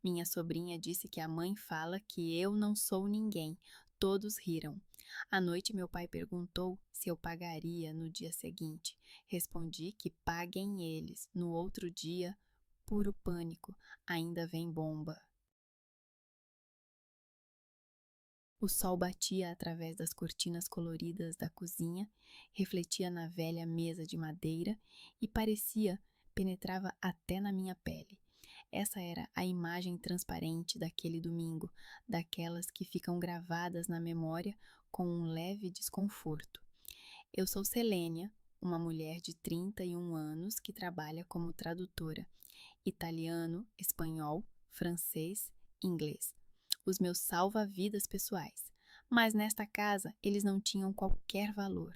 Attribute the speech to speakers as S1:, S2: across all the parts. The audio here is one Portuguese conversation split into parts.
S1: Minha sobrinha disse que a mãe fala que eu não sou ninguém. Todos riram. À noite, meu pai perguntou se eu pagaria no dia seguinte. Respondi que paguem eles. No outro dia, puro pânico. Ainda vem bomba. O sol batia através das cortinas coloridas da cozinha, refletia na velha mesa de madeira e penetrava até na minha pele. Essa era a imagem transparente daquele domingo, daquelas que ficam gravadas na memória com um leve desconforto. Eu sou Selênia, uma mulher de 31 anos que trabalha como tradutora, italiano, espanhol, francês, inglês. Os meus salva-vidas pessoais. Mas nesta casa eles não tinham qualquer valor.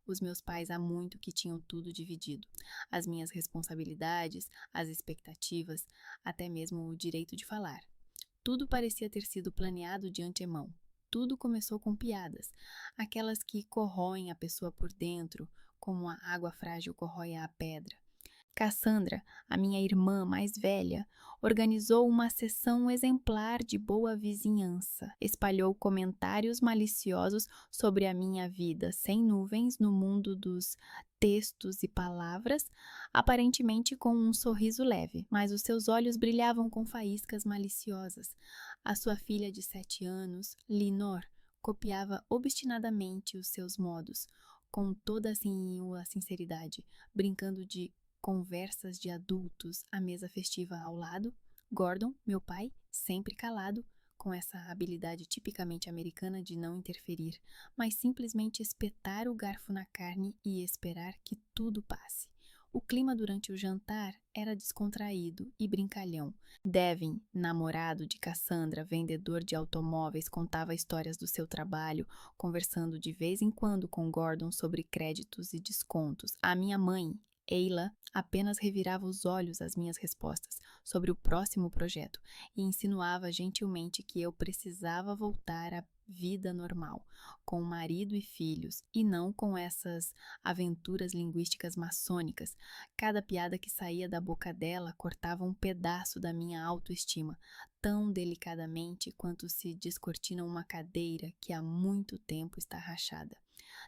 S1: Os meus pais há muito que tinham tudo dividido. As minhas responsabilidades, as expectativas, até mesmo o direito de falar. Tudo parecia ter sido planeado de antemão. Tudo começou com piadas, aquelas que corroem a pessoa por dentro, como a água frágil corrói a pedra. Cassandra, a minha irmã mais velha, organizou uma sessão exemplar de boa vizinhança. Espalhou comentários maliciosos sobre a minha vida sem nuvens no mundo dos textos e palavras, aparentemente com um sorriso leve, mas os seus olhos brilhavam com faíscas maliciosas. A sua filha de 7 anos, Linor, copiava obstinadamente os seus modos, com toda a sinceridade, brincando de conversas de adultos à mesa festiva ao lado. Gordon, meu pai, sempre calado, com essa habilidade tipicamente americana de não interferir, mas simplesmente espetar o garfo na carne e esperar que tudo passe. O clima durante o jantar era descontraído e brincalhão. Devin, namorado de Cassandra, vendedor de automóveis, contava histórias do seu trabalho, conversando de vez em quando com Gordon sobre créditos e descontos. A minha mãe, Eila, apenas revirava os olhos às minhas respostas sobre o próximo projeto e insinuava gentilmente que eu precisava voltar à vida normal, com marido e filhos, e não com essas aventuras linguísticas maçônicas. Cada piada que saía da boca dela cortava um pedaço da minha autoestima, tão delicadamente quanto se descortina uma cadeira que há muito tempo está rachada.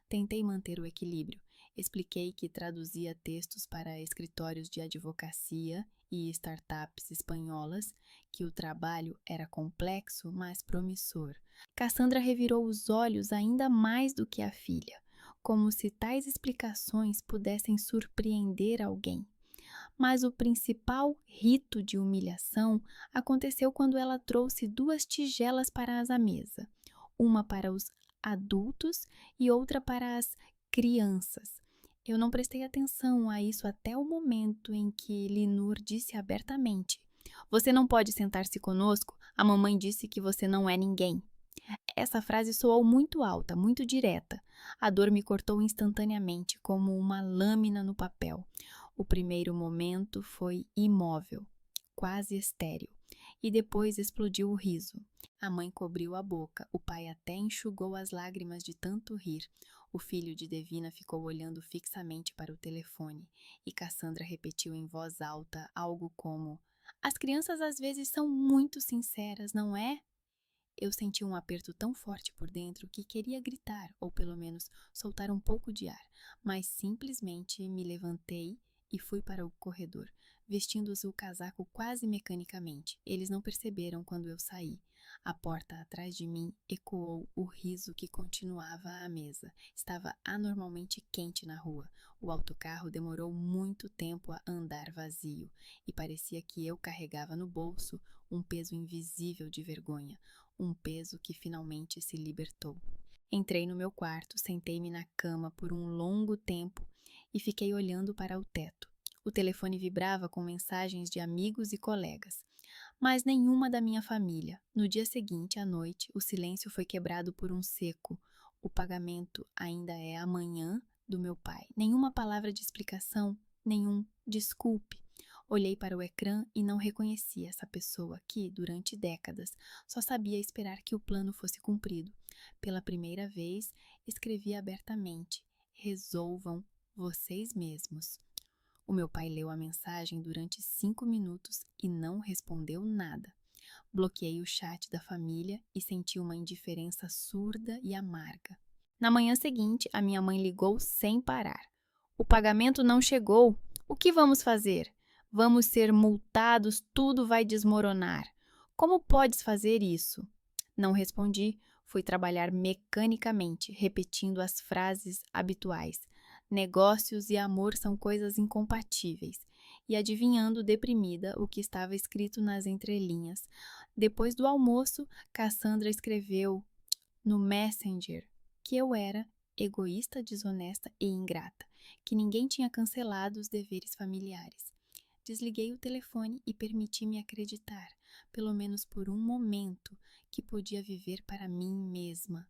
S1: Tentei manter o equilíbrio. Expliquei que traduzia textos para escritórios de advocacia e startups espanholas, que o trabalho era complexo, mas promissor. Cassandra revirou os olhos ainda mais do que a filha, como se tais explicações pudessem surpreender alguém. Mas o principal rito de humilhação aconteceu quando ela trouxe 2 tigelas para a mesa, uma para os adultos e outra para as crianças. Eu não prestei atenção a isso até o momento em que Linur disse abertamente: "Você não pode sentar-se conosco, a mamãe disse que você não é ninguém." Essa frase soou muito alta, muito direta. A dor me cortou instantaneamente, como uma lâmina no papel. O primeiro momento foi imóvel, quase estéril, e depois explodiu o riso. A mãe cobriu a boca, o pai até enxugou as lágrimas de tanto rir. O filho de Devina ficou olhando fixamente para o telefone, e Cassandra repetiu em voz alta algo como: "As crianças às vezes são muito sinceras, não é?" Eu senti um aperto tão forte por dentro que queria gritar, ou pelo menos soltar um pouco de ar, mas simplesmente me levantei e fui para o corredor, vestindo o casaco quase mecanicamente. Eles não perceberam quando eu saí. A porta atrás de mim ecoou o riso que continuava à mesa. Estava anormalmente quente na rua. O autocarro demorou muito tempo a andar vazio e parecia que eu carregava no bolso um peso invisível de vergonha, um peso que finalmente se libertou. Entrei no meu quarto, sentei-me na cama por um longo tempo e fiquei olhando para o teto. O telefone vibrava com mensagens de amigos e colegas, mas nenhuma da minha família. No dia seguinte, à noite, o silêncio foi quebrado por um seco. "O pagamento ainda é amanhã", do meu pai. Nenhuma palavra de explicação, nenhum desculpe. Olhei para o ecrã e não reconheci essa pessoa que, durante décadas, só sabia esperar que o plano fosse cumprido. Pela primeira vez, escrevi abertamente: "Resolvam vocês mesmos." O meu pai leu a mensagem durante 5 minutos e não respondeu nada. Bloqueei o chat da família e senti uma indiferença surda e amarga. Na manhã seguinte, a minha mãe ligou sem parar. O pagamento não chegou. O que vamos fazer? Vamos ser multados, tudo vai desmoronar. Como podes fazer isso? Não respondi, fui trabalhar mecanicamente, repetindo as frases habituais. Negócios e amor são coisas incompatíveis. E adivinhando deprimida o que estava escrito nas entrelinhas. Depois do almoço, Cassandra escreveu no Messenger que eu era egoísta, desonesta e ingrata, que ninguém tinha cancelado os deveres familiares. Desliguei o telefone e permiti-me acreditar, pelo menos por um momento, que podia viver para mim mesma.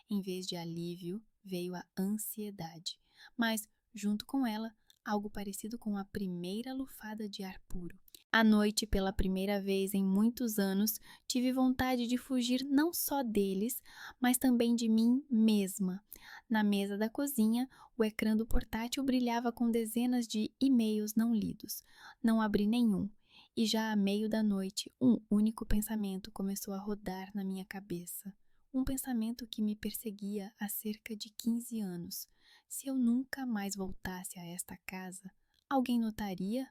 S1: Em vez de alívio, veio a ansiedade, mas, junto com ela, algo parecido com a primeira lufada de ar puro. À noite, pela primeira vez em muitos anos, tive vontade de fugir não só deles, mas também de mim mesma. Na mesa da cozinha, o ecrã do portátil brilhava com dezenas de e-mails não lidos. Não abri nenhum. E já à meio da noite, um único pensamento começou a rodar na minha cabeça. Um pensamento que me perseguia há cerca de 15 anos. Se eu nunca mais voltasse a esta casa, alguém notaria?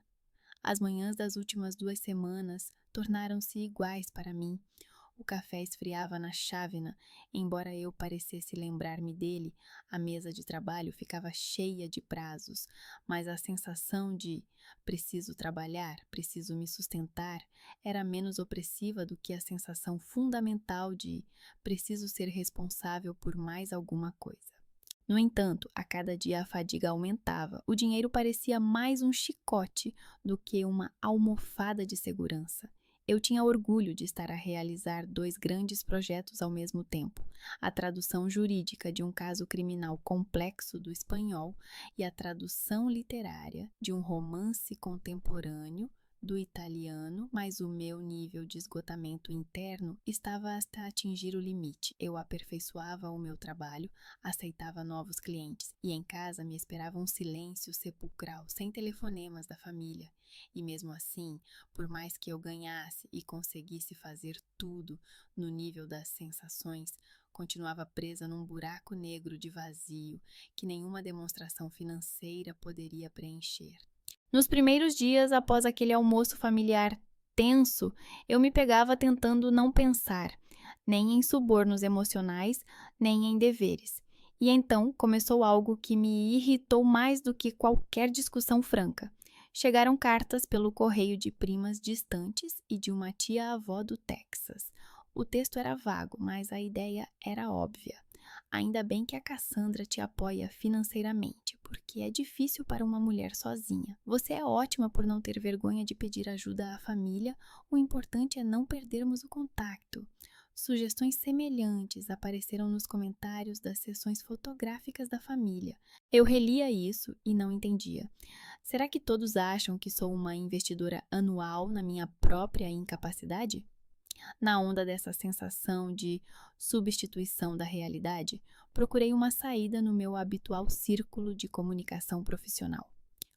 S1: As manhãs das últimas 2 semanas tornaram-se iguais para mim. O café esfriava na chávena, embora eu parecesse lembrar-me dele, a mesa de trabalho ficava cheia de prazos, mas a sensação de preciso trabalhar, preciso me sustentar, era menos opressiva do que a sensação fundamental de preciso ser responsável por mais alguma coisa. No entanto, a cada dia a fadiga aumentava. O dinheiro parecia mais um chicote do que uma almofada de segurança. Eu tinha orgulho de estar a realizar 2 grandes projetos ao mesmo tempo: a tradução jurídica de um caso criminal complexo do espanhol e a tradução literária de um romance contemporâneo do italiano, mas o meu nível de esgotamento interno estava a atingir o limite. Eu aperfeiçoava o meu trabalho, aceitava novos clientes e em casa me esperava um silêncio sepulcral, sem telefonemas da família. E mesmo assim, por mais que eu ganhasse e conseguisse fazer tudo no nível das sensações, continuava presa num buraco negro de vazio que nenhuma demonstração financeira poderia preencher. Nos primeiros dias após aquele almoço familiar tenso, eu me pegava tentando não pensar, nem em subornos emocionais, nem em deveres. E então começou algo que me irritou mais do que qualquer discussão franca. Chegaram cartas pelo correio de primas distantes e de uma tia-avó do Texas. O texto era vago, mas a ideia era óbvia. Ainda bem que a Cassandra te apoia financeiramente, porque é difícil para uma mulher sozinha. Você é ótima por não ter vergonha de pedir ajuda à família, o importante é não perdermos o contato. Sugestões semelhantes apareceram nos comentários das sessões fotográficas da família. Eu relia isso e não entendia. Será que todos acham que sou uma investidora anual na minha própria incapacidade? Na onda dessa sensação de substituição da realidade, procurei uma saída no meu habitual círculo de comunicação profissional.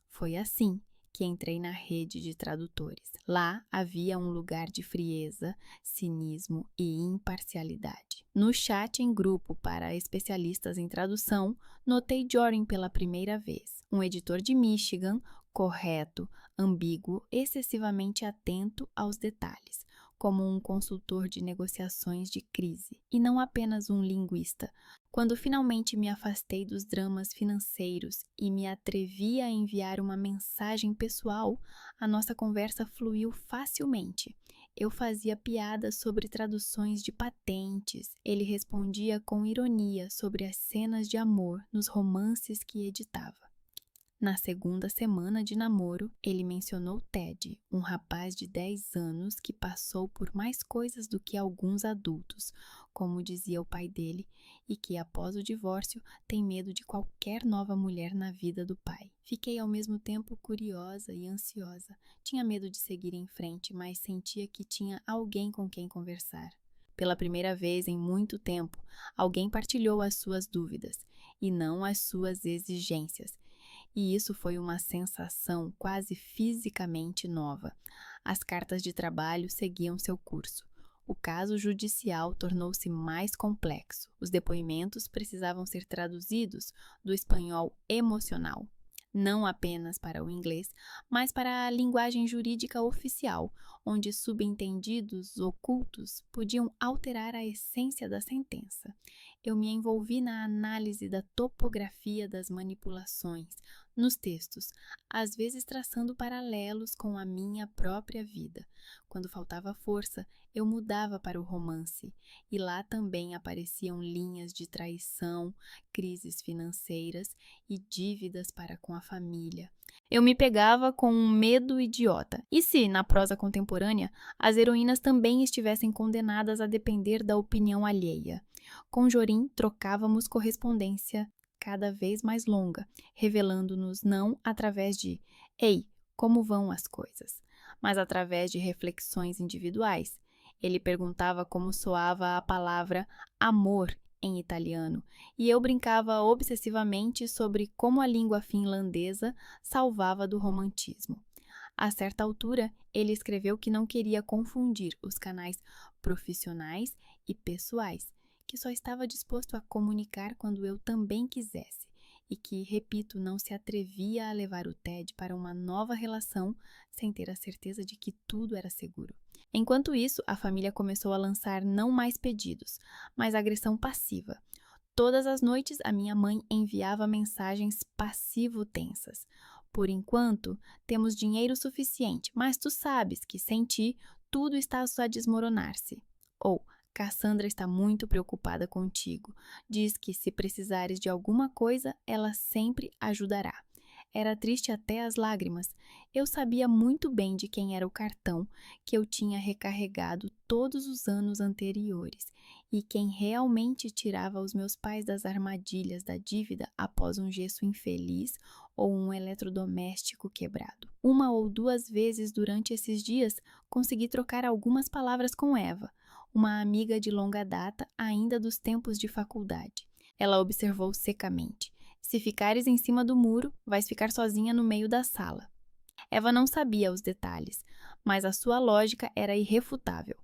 S1: Foi assim que entrei na rede de tradutores. Lá havia um lugar de frieza, cinismo e imparcialidade. No chat em grupo para especialistas em tradução, notei Jorin pela primeira vez. Um editor de Michigan, correto, ambíguo, excessivamente atento aos detalhes, como um consultor de negociações de crise, e não apenas um linguista. Quando finalmente me afastei dos dramas financeiros e me atrevi a enviar uma mensagem pessoal, a nossa conversa fluiu facilmente. Eu fazia piadas sobre traduções de patentes, ele respondia com ironia sobre as cenas de amor nos romances que editava. Na segunda semana de namoro, ele mencionou Ted, um rapaz de 10 anos que passou por mais coisas do que alguns adultos, como dizia o pai dele, e que após o divórcio tem medo de qualquer nova mulher na vida do pai. Fiquei ao mesmo tempo curiosa e ansiosa. Tinha medo de seguir em frente, mas sentia que tinha alguém com quem conversar. Pela primeira vez em muito tempo, alguém partilhou as suas dúvidas, e não as suas exigências. E isso foi uma sensação quase fisicamente nova. As cartas de trabalho seguiam seu curso. O caso judicial tornou-se mais complexo. Os depoimentos precisavam ser traduzidos do espanhol emocional, não apenas para o inglês, mas para a linguagem jurídica oficial, onde subentendidos ocultos podiam alterar a essência da sentença. Eu me envolvi na análise da topografia das manipulações nos textos, às vezes traçando paralelos com a minha própria vida. Quando faltava força, eu mudava para o romance, e lá também apareciam linhas de traição, crises financeiras e dívidas para com a família. Eu me pegava com um medo idiota. E se, na prosa contemporânea, as heroínas também estivessem condenadas a depender da opinião alheia? Com Jorim, trocávamos correspondência cada vez mais longa, revelando-nos não através de "Ei, como vão as coisas?", mas através de reflexões individuais. Ele perguntava como soava a palavra amor em italiano, e eu brincava obsessivamente sobre como a língua finlandesa salvava do romantismo. A certa altura, ele escreveu que não queria confundir os canais profissionais e pessoais, que só estava disposto a comunicar quando eu também quisesse, e que, repito, não se atrevia a levar o Ted para uma nova relação sem ter a certeza de que tudo era seguro. Enquanto isso, a família começou a lançar não mais pedidos, mas agressão passiva. Todas as noites, a minha mãe enviava mensagens passivo-tensas. Por enquanto, temos dinheiro suficiente, mas tu sabes que sem ti, tudo está a desmoronar-se. Ou, Cassandra está muito preocupada contigo. Diz que se precisares de alguma coisa, ela sempre ajudará. Era triste até as lágrimas. Eu sabia muito bem de quem era o cartão que eu tinha recarregado todos os anos anteriores e quem realmente tirava os meus pais das armadilhas da dívida após um gesso infeliz ou um eletrodoméstico quebrado. Uma ou duas vezes durante esses dias consegui trocar algumas palavras com Eva, uma amiga de longa data ainda dos tempos de faculdade. Ela observou secamente: "Se ficares em cima do muro, vais ficar sozinha no meio da sala." Eva não sabia os detalhes, mas a sua lógica era irrefutável.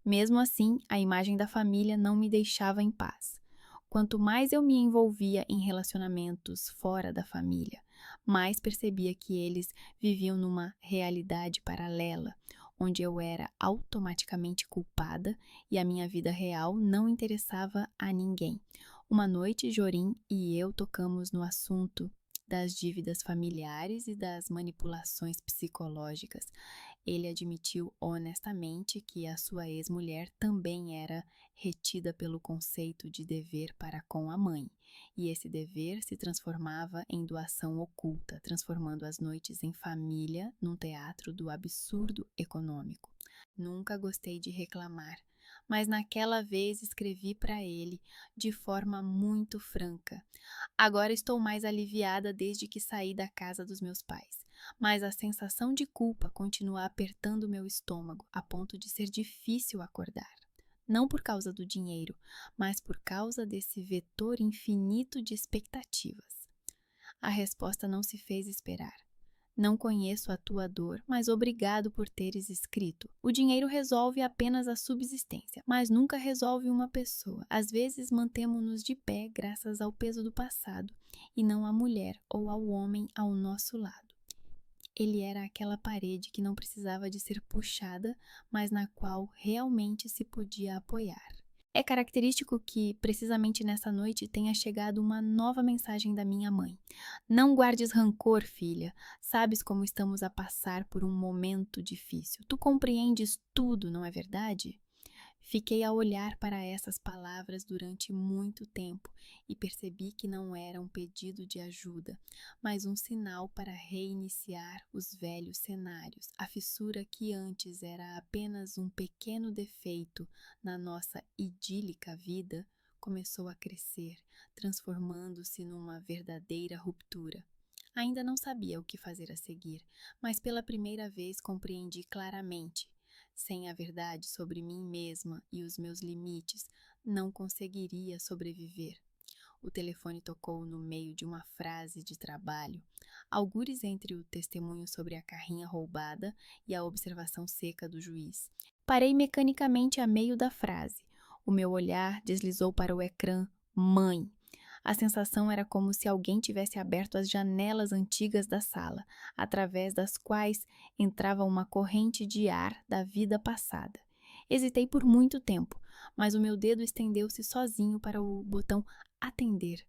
S1: Mesmo assim, a imagem da família não me deixava em paz. Quanto mais eu me envolvia em relacionamentos fora da família, mais percebia que eles viviam numa realidade paralela, onde eu era automaticamente culpada e a minha vida real não interessava a ninguém. Uma noite, Jorim e eu tocamos no assunto das dívidas familiares e das manipulações psicológicas. Ele admitiu honestamente que a sua ex-mulher também era retida pelo conceito de dever para com a mãe, e esse dever se transformava em doação oculta, transformando as noites em família num teatro do absurdo econômico. Nunca gostei de reclamar, mas naquela vez escrevi para ele de forma muito franca. Agora estou mais aliviada desde que saí da casa dos meus pais, mas a sensação de culpa continua apertando meu estômago a ponto de ser difícil acordar. Não por causa do dinheiro, mas por causa desse vetor infinito de expectativas. A resposta não se fez esperar. Não conheço a tua dor, mas obrigado por teres escrito. O dinheiro resolve apenas a subsistência, mas nunca resolve uma pessoa. Às vezes mantemos-nos de pé graças ao peso do passado, e não à mulher ou ao homem ao nosso lado. Ele era aquela parede que não precisava de ser puxada, mas na qual realmente se podia apoiar. É característico que, precisamente nessa noite, tenha chegado uma nova mensagem da minha mãe. Não guardes rancor, filha. Sabes como estamos a passar por um momento difícil. Tu compreendes tudo, não é verdade? Fiquei a olhar para essas palavras durante muito tempo e percebi que não era um pedido de ajuda, mas um sinal para reiniciar os velhos cenários. A fissura que antes era apenas um pequeno defeito na nossa idílica vida começou a crescer, transformando-se numa verdadeira ruptura. Ainda não sabia o que fazer a seguir, mas pela primeira vez compreendi claramente. Sem a verdade sobre mim mesma e os meus limites, não conseguiria sobreviver. O telefone tocou no meio de uma frase de trabalho, algures entre o testemunho sobre a carrinha roubada e a observação seca do juiz. Parei mecanicamente a meio da frase. O meu olhar deslizou para o ecrã Mãe. A sensação era como se alguém tivesse aberto as janelas antigas da sala, através das quais entrava uma corrente de ar da vida passada. Hesitei por muito tempo, mas o meu dedo estendeu-se sozinho para o botão Atender.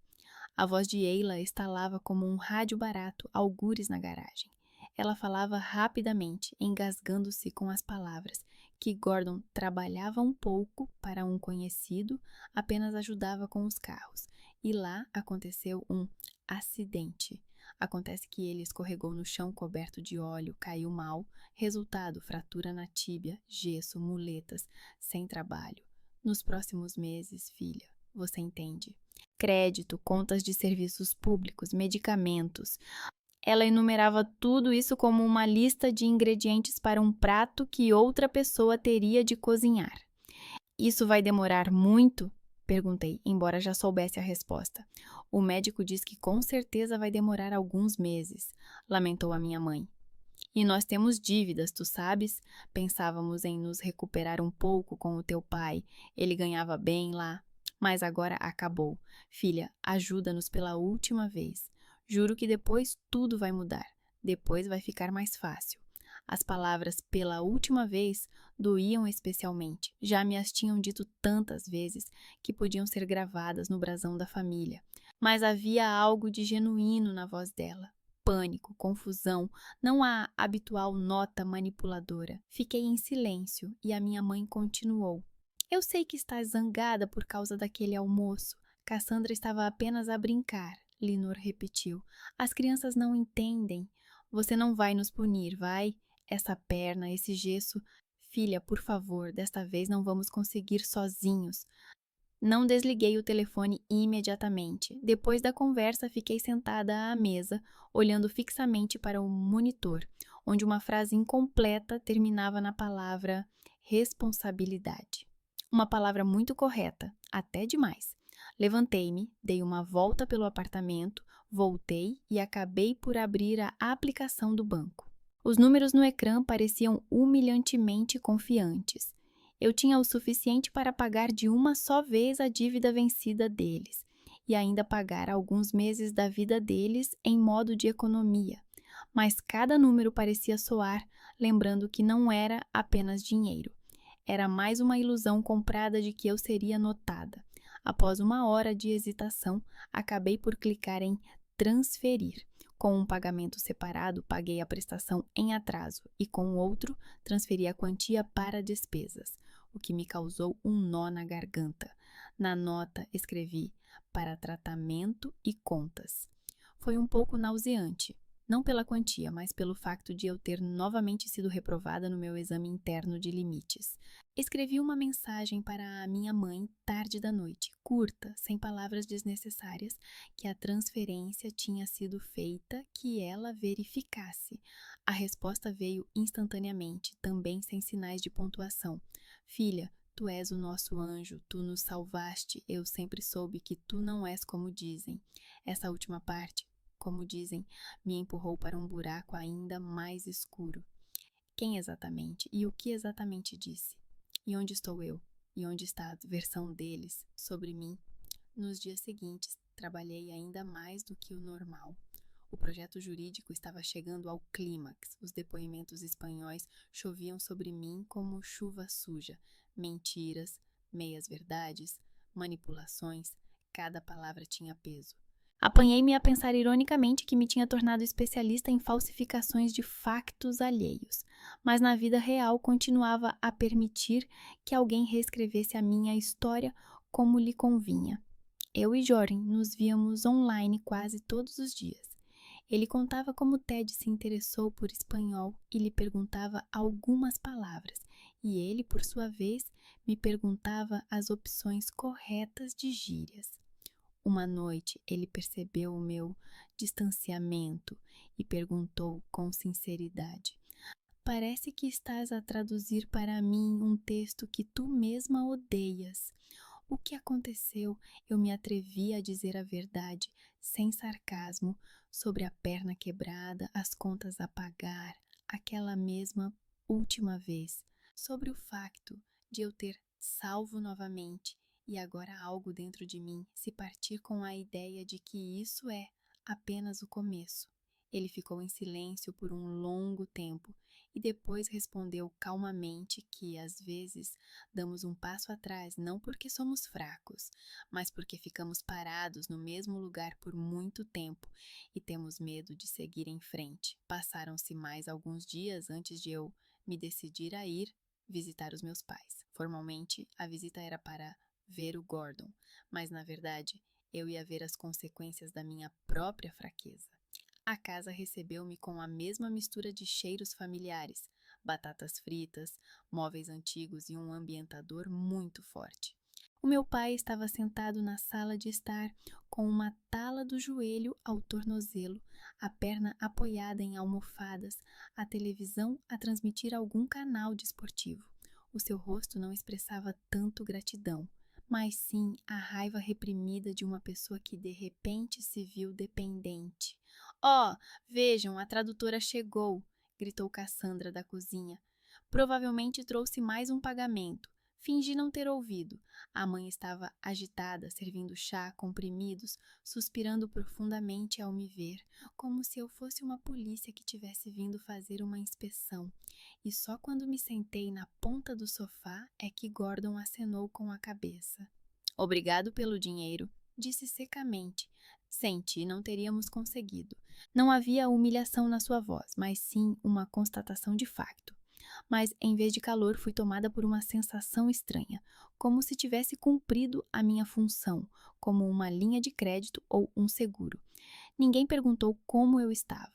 S1: A voz de Eila estalava como um rádio barato, algures na garagem. Ela falava rapidamente, engasgando-se com as palavras, que Gordon trabalhava um pouco para um conhecido, apenas ajudava com os carros. E lá aconteceu um acidente. Acontece que ele escorregou no chão coberto de óleo, caiu mal, resultado fratura na tíbia, gesso, muletas, sem trabalho. Nos próximos meses, filha, você entende? Crédito, contas de serviços públicos, medicamentos. Ela enumerava tudo isso como uma lista de ingredientes para um prato que outra pessoa teria de cozinhar. Isso vai demorar muito? Perguntei, embora já soubesse a resposta. O médico diz que com certeza vai demorar alguns meses, lamentou a minha mãe. E nós temos dívidas, tu sabes? Pensávamos em nos recuperar um pouco com o teu pai. Ele ganhava bem lá. Mas agora acabou. Filha, ajuda-nos pela última vez. Juro que depois tudo vai mudar. Depois vai ficar mais fácil. As palavras pela última vez doíam especialmente. Já me as tinham dito tantas vezes que podiam ser gravadas no brasão da família. Mas havia algo de genuíno na voz dela. Pânico, confusão, não a habitual nota manipuladora. Fiquei em silêncio e a minha mãe continuou. Eu sei que estás zangada por causa daquele almoço. Cassandra estava apenas a brincar, Linor repetiu. As crianças não entendem. Você não vai nos punir, vai? Essa perna, esse gesso. Filha, por favor, desta vez não vamos conseguir sozinhos. Não desliguei o telefone imediatamente. Depois da conversa, fiquei sentada à mesa, olhando fixamente para o monitor, onde uma frase incompleta terminava na palavra responsabilidade. Uma palavra muito correta, até demais. Levantei-me, dei uma volta pelo apartamento, voltei e acabei por abrir a aplicação do banco. Os números no ecrã pareciam humilhantemente confiantes. Eu tinha o suficiente para pagar de uma só vez a dívida vencida deles e ainda pagar alguns meses da vida deles em modo de economia. Mas cada número parecia soar, lembrando que não era apenas dinheiro. Era mais uma ilusão comprada de que eu seria notada. Após uma hora de hesitação, acabei por clicar em transferir. Com um pagamento separado, paguei a prestação em atraso e com o outro, transferi a quantia para despesas, o que me causou um nó na garganta. Na nota, escrevi para tratamento e contas. Foi um pouco nauseante, não pela quantia, mas pelo facto de eu ter novamente sido reprovada no meu exame interno de limites. Escrevi uma mensagem para a minha mãe tarde da noite, curta, sem palavras desnecessárias, que a transferência tinha sido feita, que ela verificasse. A resposta veio instantaneamente, também sem sinais de pontuação. Filha, tu és o nosso anjo, tu nos salvaste, eu sempre soube que tu não és como dizem. Essa última parte, como dizem, me empurrou para um buraco ainda mais escuro. Quem exatamente e o que exatamente disse? E onde estou eu? E onde está a versão deles sobre mim? Nos dias seguintes, trabalhei ainda mais do que o normal. O projeto jurídico estava chegando ao clímax. Os depoimentos espanhóis choviam sobre mim como chuva suja. Mentiras, meias-verdades, manipulações, cada palavra tinha peso. Apanhei-me a pensar ironicamente que me tinha tornado especialista em falsificações de factos alheios, mas na vida real continuava a permitir que alguém reescrevesse a minha história como lhe convinha. Eu e Jordan nos víamos online quase todos os dias. Ele contava como Ted se interessou por espanhol e lhe perguntava algumas palavras, e ele, por sua vez, me perguntava as opções corretas de gírias. Uma noite ele percebeu o meu distanciamento e perguntou com sinceridade: Parece que estás a traduzir para mim um texto que tu mesma odeias. O que aconteceu? Eu me atrevi a dizer a verdade, sem sarcasmo, sobre a perna quebrada, as contas a pagar, aquela mesma última vez. sobre o facto de eu ter salvo novamente e agora algo dentro de mim se partir com a ideia de que isso é apenas o começo. Ele ficou em silêncio por um longo tempo e depois respondeu calmamente que, às vezes, damos um passo atrás não porque somos fracos, mas porque ficamos parados no mesmo lugar por muito tempo e temos medo de seguir em frente. Passaram-se mais alguns dias antes de eu me decidir a ir visitar os meus pais. Formalmente, a visita era para ver o Gordon, mas na verdade eu ia ver as consequências da minha própria fraqueza. A casa recebeu-me com a mesma mistura de cheiros familiares, batatas fritas, móveis antigos e um ambientador muito forte. O meu pai estava sentado na sala de estar, com uma tala do joelho ao tornozelo, a perna apoiada em almofadas, a televisão a transmitir algum canal desportivo. O seu rosto não expressava tanto gratidão, mas sim a raiva reprimida de uma pessoa que de repente se viu dependente. Oh, vejam, a tradutora chegou, gritou Cassandra da cozinha. Provavelmente trouxe mais um pagamento. Fingi não ter ouvido. A mãe estava agitada, servindo chá, comprimidos, suspirando profundamente ao me ver, como se eu fosse uma polícia que tivesse vindo fazer uma inspeção. E só quando me sentei na ponta do sofá é que Gordon acenou com a cabeça. Obrigado pelo dinheiro, disse secamente. Sem ti não teríamos conseguido. Não havia humilhação na sua voz, mas sim uma constatação de facto. Mas, em vez de calor, fui tomada por uma sensação estranha, como se tivesse cumprido a minha função, como uma linha de crédito ou um seguro. Ninguém perguntou como eu estava.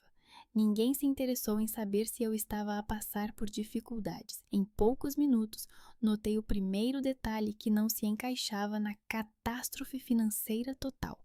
S1: Ninguém se interessou em saber se eu estava a passar por dificuldades. Em poucos minutos, notei o primeiro detalhe que não se encaixava na catástrofe financeira total.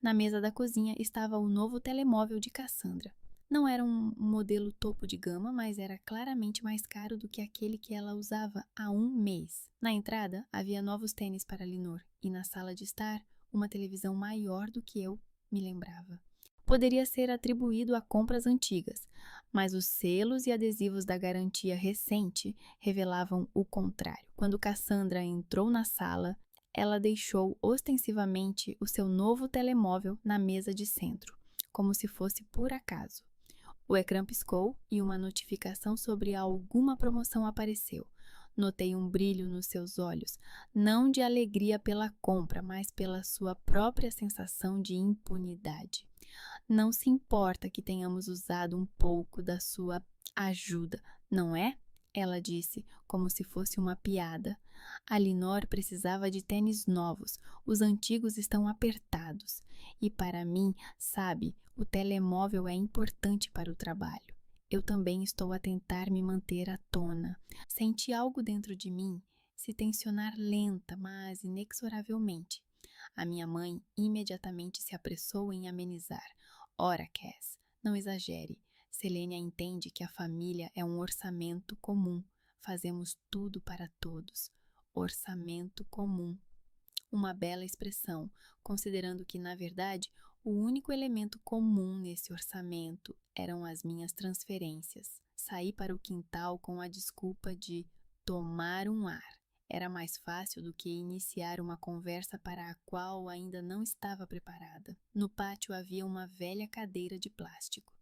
S1: Na mesa da cozinha estava o novo telemóvel de Cassandra. Não era um modelo topo de gama, mas era claramente mais caro do que aquele que ela usava há um mês. Na entrada, havia novos tênis para Linor e na sala de estar, uma televisão maior do que eu me lembrava. Poderia ser atribuído a compras antigas, mas os selos e adesivos da garantia recente revelavam o contrário. Quando Cassandra entrou na sala, ela deixou ostensivamente o seu novo telemóvel na mesa de centro, como se fosse por acaso. O ecrã piscou e uma notificação sobre alguma promoção apareceu. Notei um brilho nos seus olhos, não de alegria pela compra, mas pela sua própria sensação de impunidade. Não se importa que tenhamos usado um pouco da sua ajuda, não é? Ela disse, como se fosse uma piada. A Linor precisava de tênis novos, os antigos estão apertados. E para mim, sabe, o telemóvel é importante para o trabalho. Eu também estou a tentar me manter à tona. Senti algo dentro de mim se tensionar lenta, mas inexoravelmente. A minha mãe imediatamente se apressou em amenizar. Ora, Cass, não exagere. Selênia entende que a família é um orçamento comum. Fazemos tudo para todos. Orçamento comum. Uma bela expressão, considerando que, na verdade, o único elemento comum nesse orçamento eram as minhas transferências. Saí para o quintal com a desculpa de tomar um ar. Era mais fácil do que iniciar uma conversa para a qual ainda não estava preparada. No pátio havia uma velha cadeira de plástico.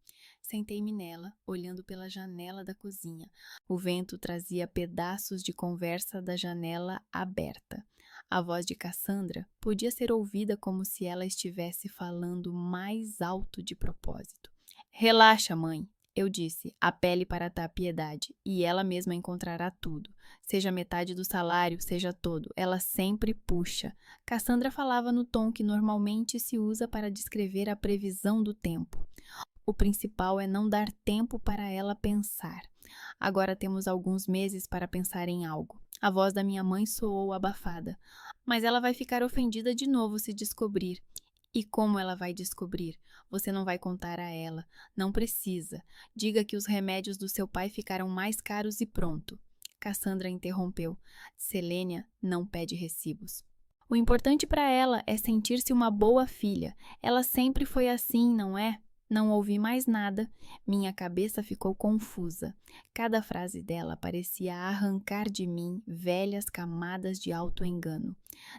S1: Sentei-me nela, olhando pela janela da cozinha. O vento trazia pedaços de conversa da janela aberta. A voz de Cassandra podia ser ouvida como se ela estivesse falando mais alto de propósito. Relaxa, mãe, eu disse, apele para a piedade, e ela mesma encontrará tudo. Seja metade do salário, seja todo, ela sempre puxa. Cassandra falava no tom que normalmente se usa para descrever a previsão do tempo. O principal é não dar tempo para ela pensar. Agora temos alguns meses para pensar em algo. A voz da minha mãe soou abafada. Mas ela vai ficar ofendida de novo se descobrir. E como ela vai descobrir? Você não vai contar a ela. Não precisa. Diga que os remédios do seu pai ficaram mais caros e pronto. Cassandra interrompeu. Selênia não pede recibos. O importante para ela é sentir-se uma boa filha. Ela sempre foi assim, não é? Não ouvi mais nada, minha cabeça ficou confusa. Cada frase dela parecia arrancar de mim velhas camadas de auto-engano.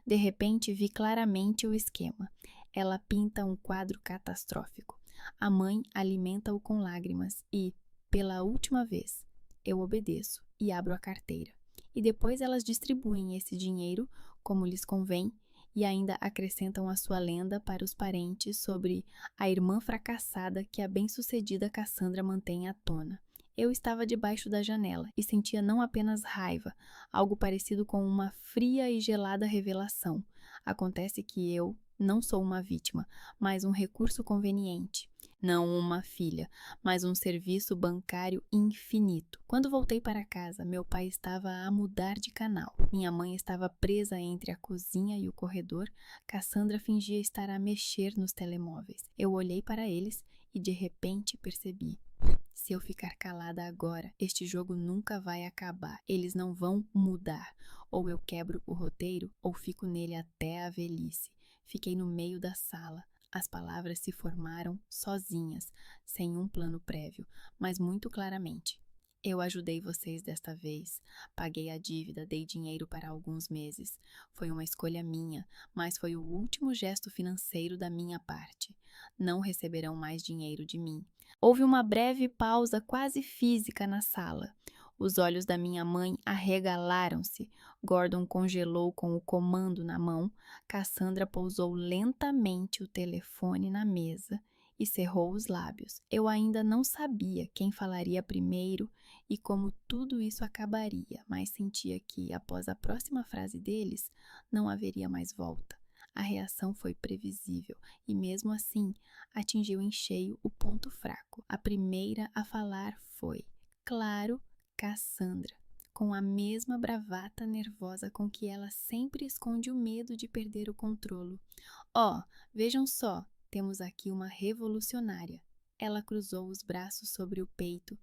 S1: De repente vi claramente o esquema. Ela pinta um quadro catastrófico. A mãe alimenta-o com lágrimas e, pela última vez, eu obedeço e abro a carteira. E depois elas distribuem esse dinheiro, como lhes convém, e ainda acrescentam a sua lenda para os parentes sobre a irmã fracassada que a bem-sucedida Cassandra mantém à tona. Eu estava debaixo da janela e sentia não apenas raiva, algo parecido com uma fria e gelada revelação. Acontece que eu não sou uma vítima, mas um recurso conveniente. Não uma filha, mas um serviço bancário infinito. Quando voltei para casa, meu pai estava a mudar de canal. Minha mãe estava presa entre a cozinha e o corredor. Cassandra fingia estar a mexer nos telemóveis. Eu olhei para eles e de repente percebi. Se eu ficar calada agora, este jogo nunca vai acabar. Eles não vão mudar. Ou eu quebro o roteiro, ou fico nele até a velhice. Fiquei no meio da sala. As palavras se formaram sozinhas, sem um plano prévio, mas muito claramente. Eu ajudei vocês desta vez. Paguei a dívida, dei dinheiro para alguns meses. Foi uma escolha minha, mas foi o último gesto financeiro da minha parte. Não receberão mais dinheiro de mim. Houve uma breve pausa quase física na sala. Os olhos da minha mãe arregalaram-se. Gordon congelou com o comando na mão. Cassandra pousou lentamente o telefone na mesa e cerrou os lábios. Eu ainda não sabia quem falaria primeiro e como tudo isso acabaria, mas sentia que, após a próxima frase deles, não haveria mais volta. A reação foi previsível e, mesmo assim, atingiu em cheio o ponto fraco. A primeira a falar foi, claro, Cassandra, com a mesma bravata nervosa com que ela sempre esconde o medo de perder o controle. Vejam só, temos aqui uma revolucionária. Ela cruzou os braços sobre o peito.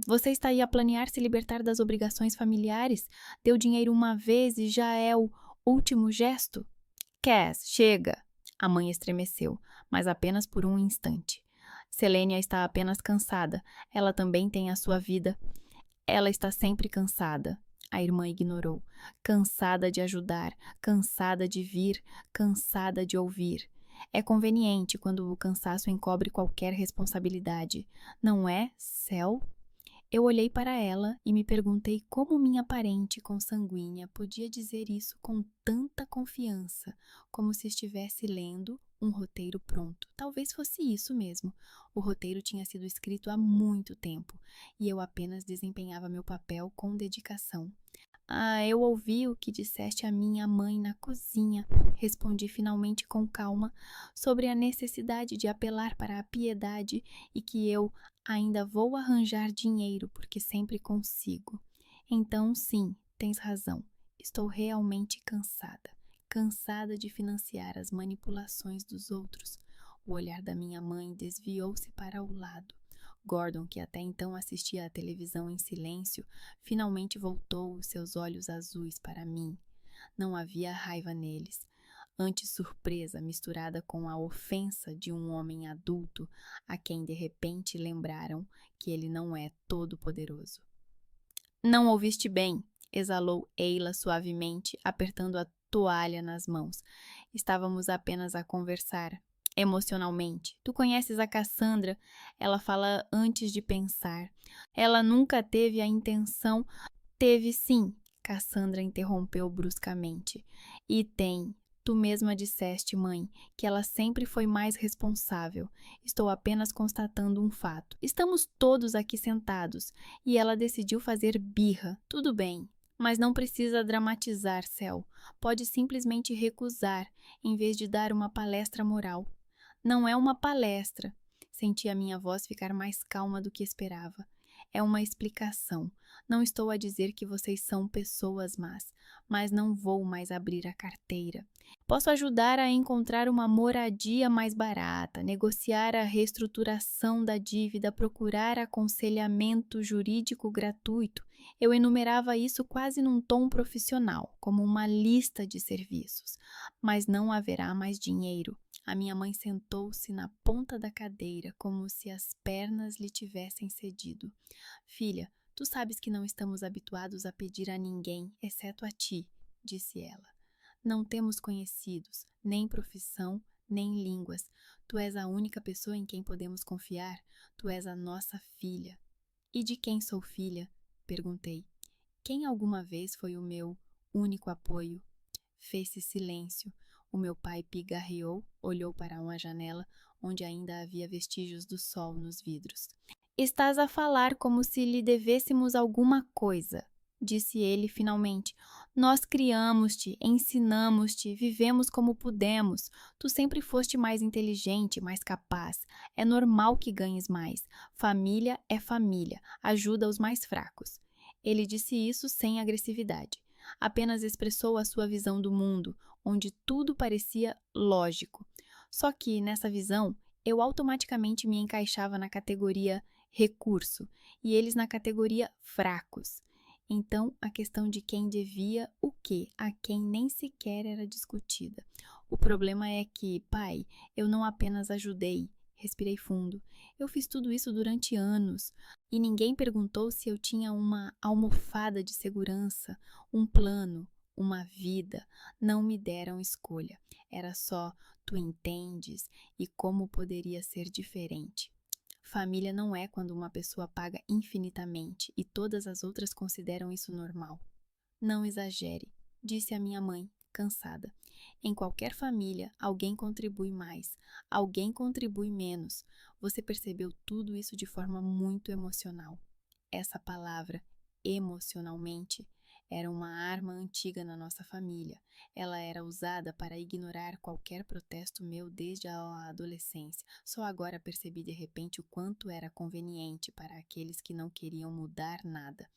S1: Você está aí a planear se libertar das obrigações familiares? Deu dinheiro uma vez e já é o último gesto? Cass, chega! A mãe estremeceu, mas apenas por um instante. Selênia está apenas cansada. Ela também tem a sua vida. Ela está sempre cansada. A irmã ignorou. Cansada de ajudar, cansada de vir, cansada de ouvir. É conveniente quando o cansaço encobre qualquer responsabilidade. Não é, Cel? Eu olhei para ela e me perguntei como minha parente consanguínea podia dizer isso com tanta confiança, como se estivesse lendo um roteiro pronto. Talvez fosse isso mesmo. O roteiro tinha sido escrito há muito tempo e eu apenas desempenhava meu papel com dedicação. Eu ouvi o que disseste à minha mãe na cozinha, respondi finalmente com calma, sobre a necessidade de apelar para a piedade e que eu ainda vou arranjar dinheiro porque sempre consigo. Então, sim, tens razão. Estou realmente cansada. Cansada de financiar as manipulações dos outros. O olhar da minha mãe desviou-se para o lado. Gordon, que até então assistia à televisão em silêncio, finalmente voltou os seus olhos azuis para mim. Não havia raiva neles, antes surpresa misturada com a ofensa de um homem adulto a quem de repente lembraram que ele não é todo-poderoso. Não ouviste bem, exalou Eila suavemente, apertando a toalha nas mãos. Estávamos apenas a conversar. Emocionalmente. Tu conheces a Cassandra, ela fala antes de pensar. Ela nunca teve a intenção. Teve sim, Cassandra interrompeu bruscamente. E tem. Tu mesma disseste, mãe, que ela sempre foi mais responsável. Estou apenas constatando um fato. Estamos todos aqui sentados e ela decidiu fazer birra. Tudo bem. Mas não precisa dramatizar, Cel. Pode simplesmente recusar, em vez de dar uma palestra moral. Não é uma palestra. Senti a minha voz ficar mais calma do que esperava. É uma explicação. Não estou a dizer que vocês são pessoas más, mas não vou mais abrir a carteira. Posso ajudar a encontrar uma moradia mais barata, negociar a reestruturação da dívida, procurar aconselhamento jurídico gratuito. Eu enumerava isso quase num tom profissional, como uma lista de serviços. Mas não haverá mais dinheiro. A minha mãe sentou-se na ponta da cadeira, como se as pernas lhe tivessem cedido. Filha, tu sabes que não estamos habituados a pedir a ninguém, exceto a ti, disse ela. Não temos conhecidos, nem profissão, nem línguas. Tu és a única pessoa em quem podemos confiar. Tu és a nossa filha. E de quem sou filha? Perguntei. Quem alguma vez foi o meu único apoio? Fez-se silêncio. O meu pai pigarreou, olhou para uma janela onde ainda havia vestígios do sol nos vidros. Estás a falar como se lhe devêssemos alguma coisa, disse ele finalmente. Nós criamos-te, ensinamos-te, vivemos como pudemos. Tu sempre foste mais inteligente, mais capaz. É normal que ganhes mais. Família é família, ajuda os mais fracos. Ele disse isso sem agressividade. Apenas expressou a sua visão do mundo, onde tudo parecia lógico. Só que, nessa visão, eu automaticamente me encaixava na categoria recurso e eles na categoria fracos. Então, a questão de quem devia o quê a quem nem sequer era discutida. O problema é que, pai, eu não apenas ajudei, respirei fundo. Eu fiz tudo isso durante anos e ninguém perguntou se eu tinha uma almofada de segurança, um plano, uma vida. Não me deram escolha. Era só, tu entendes, e como poderia ser diferente. Família não é quando uma pessoa paga infinitamente e todas as outras consideram isso normal. Não exagere, disse a minha mãe, cansada. Em qualquer família, alguém contribui mais, alguém contribui menos. Você percebeu tudo isso de forma muito emocional. Essa palavra, emocionalmente, era uma arma antiga na nossa família. Ela era usada para ignorar qualquer protesto meu desde a adolescência. Só agora percebi de repente o quanto era conveniente para aqueles que não queriam mudar nada.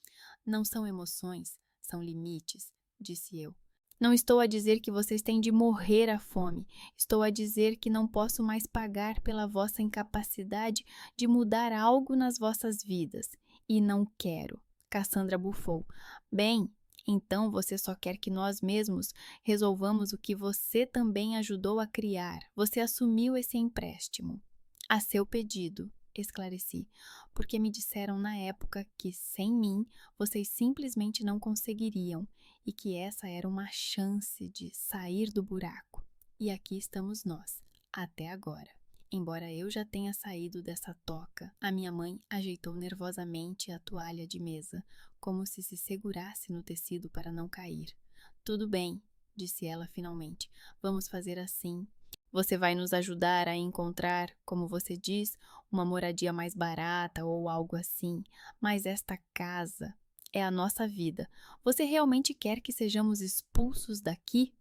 S1: Não são emoções, são limites, disse eu. Não estou a dizer que vocês têm de morrer à fome. Estou a dizer que não posso mais pagar pela vossa incapacidade de mudar algo nas vossas vidas. E não quero. Cassandra bufou. Bem, então você só quer que nós mesmos resolvamos o que você também ajudou a criar. Você assumiu esse empréstimo. A seu pedido, esclareci, porque me disseram na época que, sem mim, vocês simplesmente não conseguiriam e que essa era uma chance de sair do buraco. E aqui estamos nós, até agora. Embora eu já tenha saído dessa toca, a minha mãe ajeitou nervosamente a toalha de mesa, como se segurasse no tecido para não cair. Tudo bem, disse ela finalmente. Vamos fazer assim. Você vai nos ajudar a encontrar, como você diz, uma moradia mais barata ou algo assim. Mas esta casa é a nossa vida. Você realmente quer que sejamos expulsos daqui?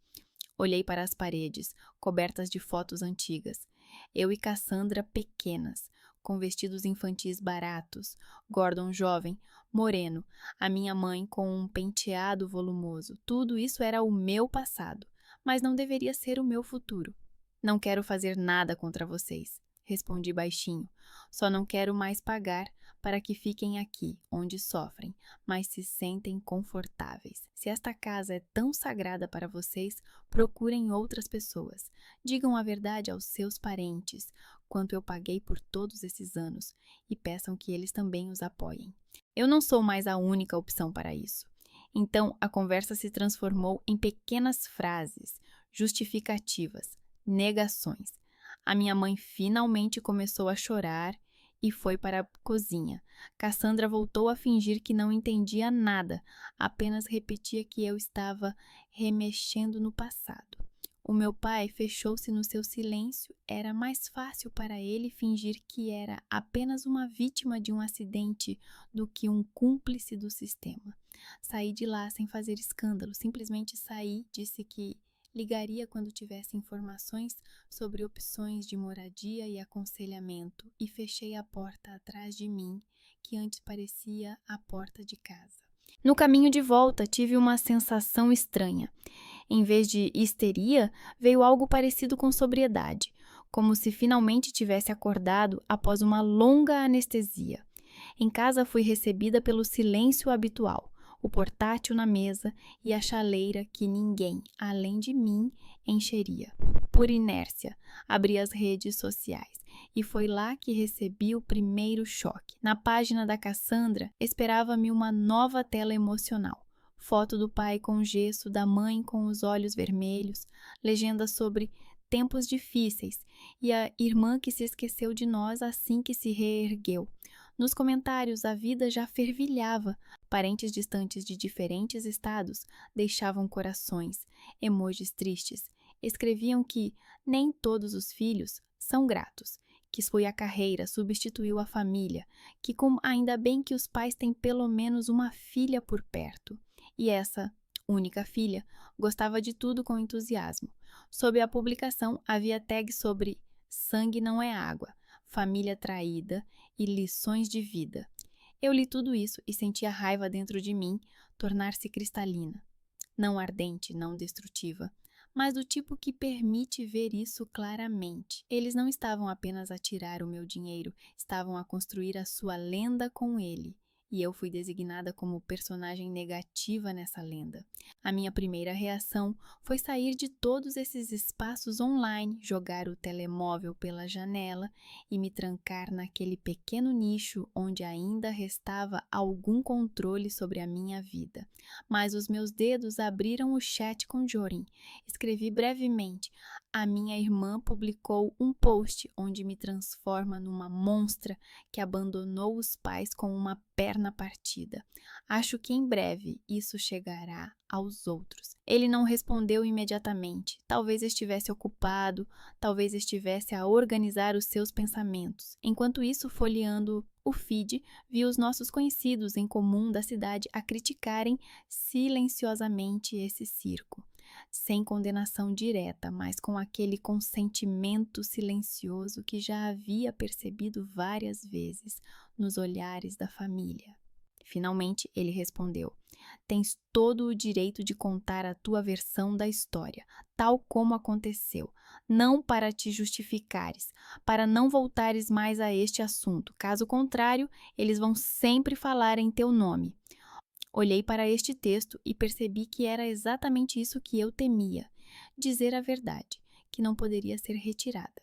S1: Olhei para as paredes, cobertas de fotos antigas. Eu e Cassandra pequenas, com vestidos infantis baratos, Gordon jovem, moreno, a minha mãe com um penteado volumoso. Tudo isso era o meu passado, mas não deveria ser o meu futuro. Não quero fazer nada contra vocês, respondi baixinho. Só não quero mais pagar para que fiquem aqui, onde sofrem, mas se sentem confortáveis. Se esta casa é tão sagrada para vocês, procurem outras pessoas. Digam a verdade aos seus parentes, quanto eu paguei por todos esses anos, e peçam que eles também os apoiem. Eu não sou mais a única opção para isso. Então, a conversa se transformou em pequenas frases, justificativas, negações. A minha mãe finalmente começou a chorar e foi para a cozinha. Cassandra voltou a fingir que não entendia nada, apenas repetia que eu estava remexendo no passado. O meu pai fechou-se no seu silêncio. Era mais fácil para ele fingir que era apenas uma vítima de um acidente do que um cúmplice do sistema. Saí de lá sem fazer escândalo, simplesmente saí, disse que ligaria quando tivesse informações sobre opções de moradia e aconselhamento e fechei a porta atrás de mim, que antes parecia a porta de casa. No caminho de volta, tive uma sensação estranha. Em vez de histeria, veio algo parecido com sobriedade, como se finalmente tivesse acordado após uma longa anestesia. Em casa fui recebida pelo silêncio habitual, o portátil na mesa e a chaleira que ninguém, além de mim, encheria. Por inércia, abri as redes sociais e foi lá que recebi o primeiro choque. Na página da Cassandra, esperava-me uma nova tela emocional. Foto do pai com gesso, da mãe com os olhos vermelhos, legenda sobre tempos difíceis e a irmã que se esqueceu de nós assim que se reergueu. Nos comentários, a vida já fervilhava. Parentes distantes de diferentes estados deixavam corações, emojis tristes. Escreviam que nem todos os filhos são gratos, que foi a carreira substituiu a família, que ainda bem que os pais têm pelo menos uma filha por perto. E essa única filha gostava de tudo com entusiasmo. Sob a publicação havia tags sobre sangue não é água, família traída e lições de vida. Eu li tudo isso e senti a raiva dentro de mim tornar-se cristalina. Não ardente, não destrutiva, mas do tipo que permite ver isso claramente. Eles não estavam apenas a tirar o meu dinheiro, estavam a construir a sua lenda com ele. E eu fui designada como personagem negativa nessa lenda. A minha primeira reação foi sair de todos esses espaços online, jogar o telemóvel pela janela e me trancar naquele pequeno nicho onde ainda restava algum controle sobre a minha vida. Mas os meus dedos abriram o chat com Jorin. Escrevi brevemente. A minha irmã publicou um post onde me transforma numa monstra que abandonou os pais com uma perna partida. Acho que em breve isso chegará aos outros. Ele não respondeu imediatamente. Talvez estivesse ocupado, talvez estivesse a organizar os seus pensamentos. Enquanto isso, folheando o feed, vi os nossos conhecidos em comum da cidade a criticarem silenciosamente esse circo. Sem condenação direta, mas com aquele consentimento silencioso que já havia percebido várias vezes nos olhares da família. Finalmente, ele respondeu: tens todo o direito de contar a tua versão da história, tal como aconteceu, não para te justificares, para não voltares mais a este assunto. Caso contrário, eles vão sempre falar em teu nome. Olhei para este texto e percebi que era exatamente isso que eu temia, dizer a verdade, que não poderia ser retirada.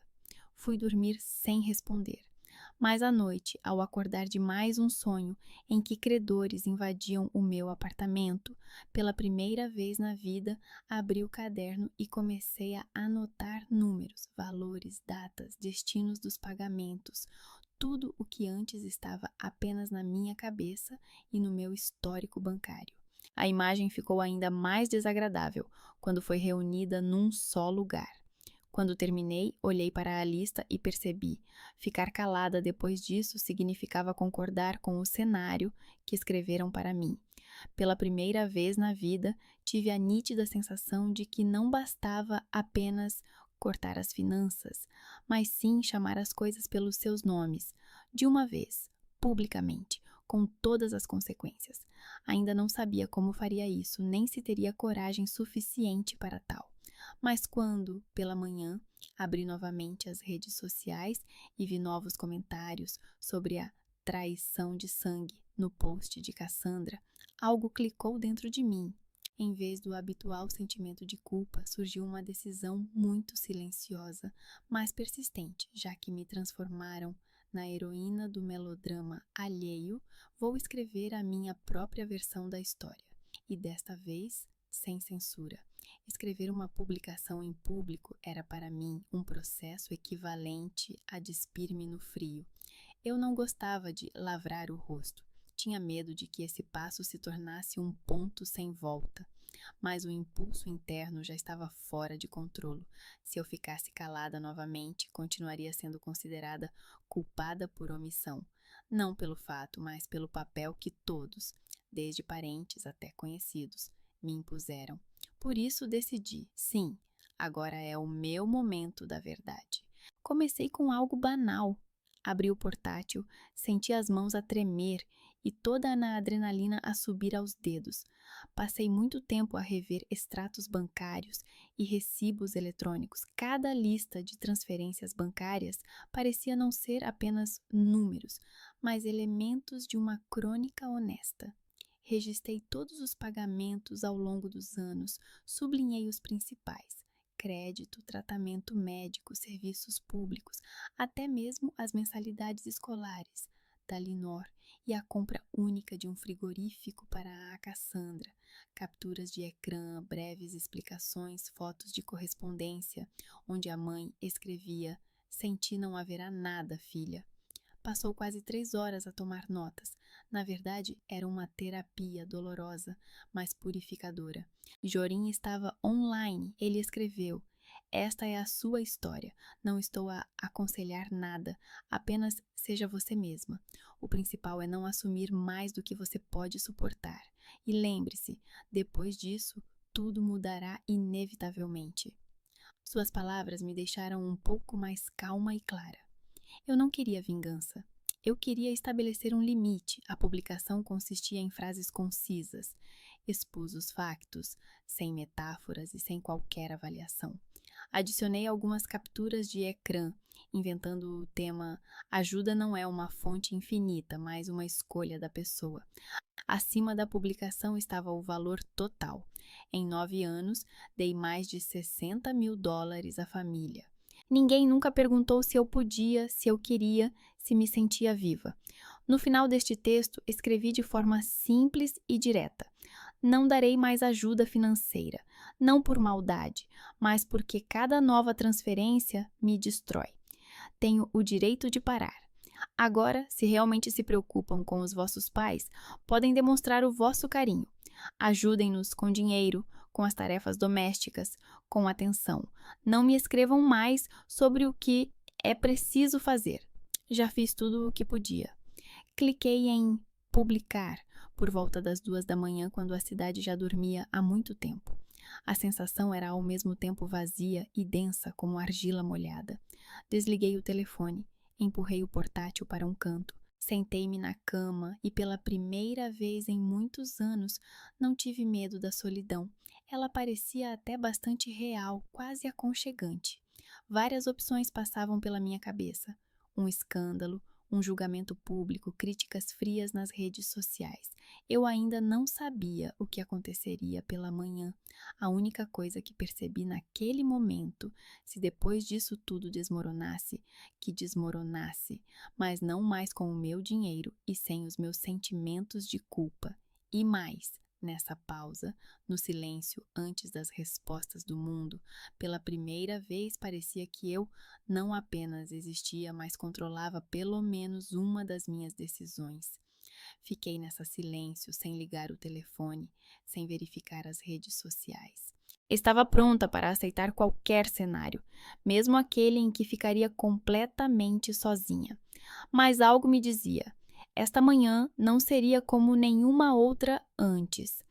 S1: Fui dormir sem responder. Mas à noite, ao acordar de mais um sonho em que credores invadiam o meu apartamento, pela primeira vez na vida, abri o caderno e comecei a anotar números, valores, datas, destinos dos pagamentos, tudo o que antes estava apenas na minha cabeça e no meu histórico bancário. A imagem ficou ainda mais desagradável quando foi reunida num só lugar. Quando terminei, olhei para a lista e percebi. Ficar calada depois disso significava concordar com o cenário que escreveram para mim. Pela primeira vez na vida, tive a nítida sensação de que não bastava apenas cortar as finanças, mas sim chamar as coisas pelos seus nomes, de uma vez, publicamente, com todas as consequências. Ainda não sabia como faria isso, nem se teria coragem suficiente para tal. Mas quando, pela manhã, abri novamente as redes sociais e vi novos comentários sobre a traição de sangue no post de Cassandra, algo clicou dentro de mim. Em vez do habitual sentimento de culpa, surgiu uma decisão muito silenciosa, mas persistente, já que me transformaram na heroína do melodrama alheio. Vou escrever a minha própria versão da história, e desta vez, sem censura. Escrever uma publicação em público era para mim um processo equivalente a despir-me no frio. Eu não gostava de lavrar o rosto. Tinha medo de que esse passo se tornasse um ponto sem volta. Mas o impulso interno já estava fora de controle. Se eu ficasse calada novamente, continuaria sendo considerada culpada por omissão. Não pelo fato, mas pelo papel que todos, desde parentes até conhecidos, me impuseram. Por isso decidi, sim, agora é o meu momento da verdade. Comecei com algo banal. Abri o portátil, senti as mãos a tremer e toda na adrenalina a subir aos dedos. Passei muito tempo a rever extratos bancários e recibos eletrônicos. Cada lista de transferências bancárias parecia não ser apenas números, mas elementos de uma crônica honesta. Registrei todos os pagamentos ao longo dos anos, sublinhei os principais: crédito, tratamento médico, serviços públicos, até mesmo as mensalidades escolares da Linor e a compra única de um frigorífico para a Cassandra, capturas de ecrã, breves explicações, fotos de correspondência, onde a mãe escrevia: sem ti não haverá nada, filha. Passou quase 3 horas a tomar notas. Na verdade, era uma terapia dolorosa, mas purificadora. Jorim estava online. Ele escreveu: esta é a sua história. Não estou a aconselhar nada. Apenas seja você mesma. O principal é não assumir mais do que você pode suportar. E lembre-se, depois disso, tudo mudará inevitavelmente. Suas palavras me deixaram um pouco mais calma e clara. Eu não queria vingança. Eu queria estabelecer um limite. A publicação consistia em frases concisas. Expus os factos, sem metáforas e sem qualquer avaliação. Adicionei algumas capturas de ecrã, inventando o tema: ajuda não é uma fonte infinita, mas uma escolha da pessoa. Acima da publicação estava o valor total. Em 9 anos, dei mais de $60.000 à família. Ninguém nunca perguntou se eu podia, se eu queria, se me sentia viva. No final deste texto, escrevi de forma simples e direta: não darei mais ajuda financeira, não por maldade, mas porque cada nova transferência me destrói. Tenho o direito de parar. Agora, se realmente se preocupam com os vossos pais, podem demonstrar o vosso carinho. Ajudem-nos com dinheiro, com as tarefas domésticas, com atenção. Não me escrevam mais sobre o que é preciso fazer. Já fiz tudo o que podia. Cliquei em publicar por volta das 2 da manhã, quando a cidade já dormia há muito tempo. A sensação era ao mesmo tempo vazia e densa como argila molhada. Desliguei o telefone, empurrei o portátil para um canto. Sentei-me na cama e pela primeira vez em muitos anos não tive medo da solidão. Ela parecia até bastante real, quase aconchegante. Várias opções passavam pela minha cabeça. Um escândalo, um julgamento público, críticas frias nas redes sociais. Eu ainda não sabia o que aconteceria pela manhã. A única coisa que percebi naquele momento, se depois disso tudo desmoronasse, que desmoronasse, mas não mais com o meu dinheiro e sem os meus sentimentos de culpa. E mais, nessa pausa, no silêncio antes das respostas do mundo, pela primeira vez parecia que eu não apenas existia, mas controlava pelo menos uma das minhas decisões. Fiquei nessa silêncio, sem ligar o telefone, sem verificar as redes sociais. Estava pronta para aceitar qualquer cenário, mesmo aquele em que ficaria completamente sozinha. Mas algo me dizia: esta manhã não seria como nenhuma outra antes.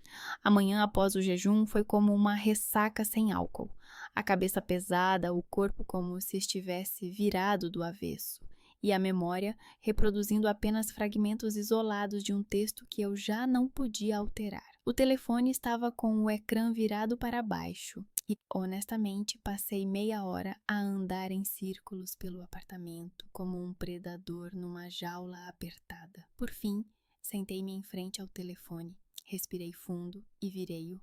S1: A manhã após o jejum foi como uma ressaca sem álcool. A cabeça pesada, o corpo como se estivesse virado do avesso, e a memória reproduzindo apenas fragmentos isolados de um texto que eu já não podia alterar. O telefone estava com o ecrã virado para baixo e, honestamente, passei meia hora a andar em círculos pelo apartamento, como um predador numa jaula apertada. Por fim, sentei-me em frente ao telefone, respirei fundo e virei-o.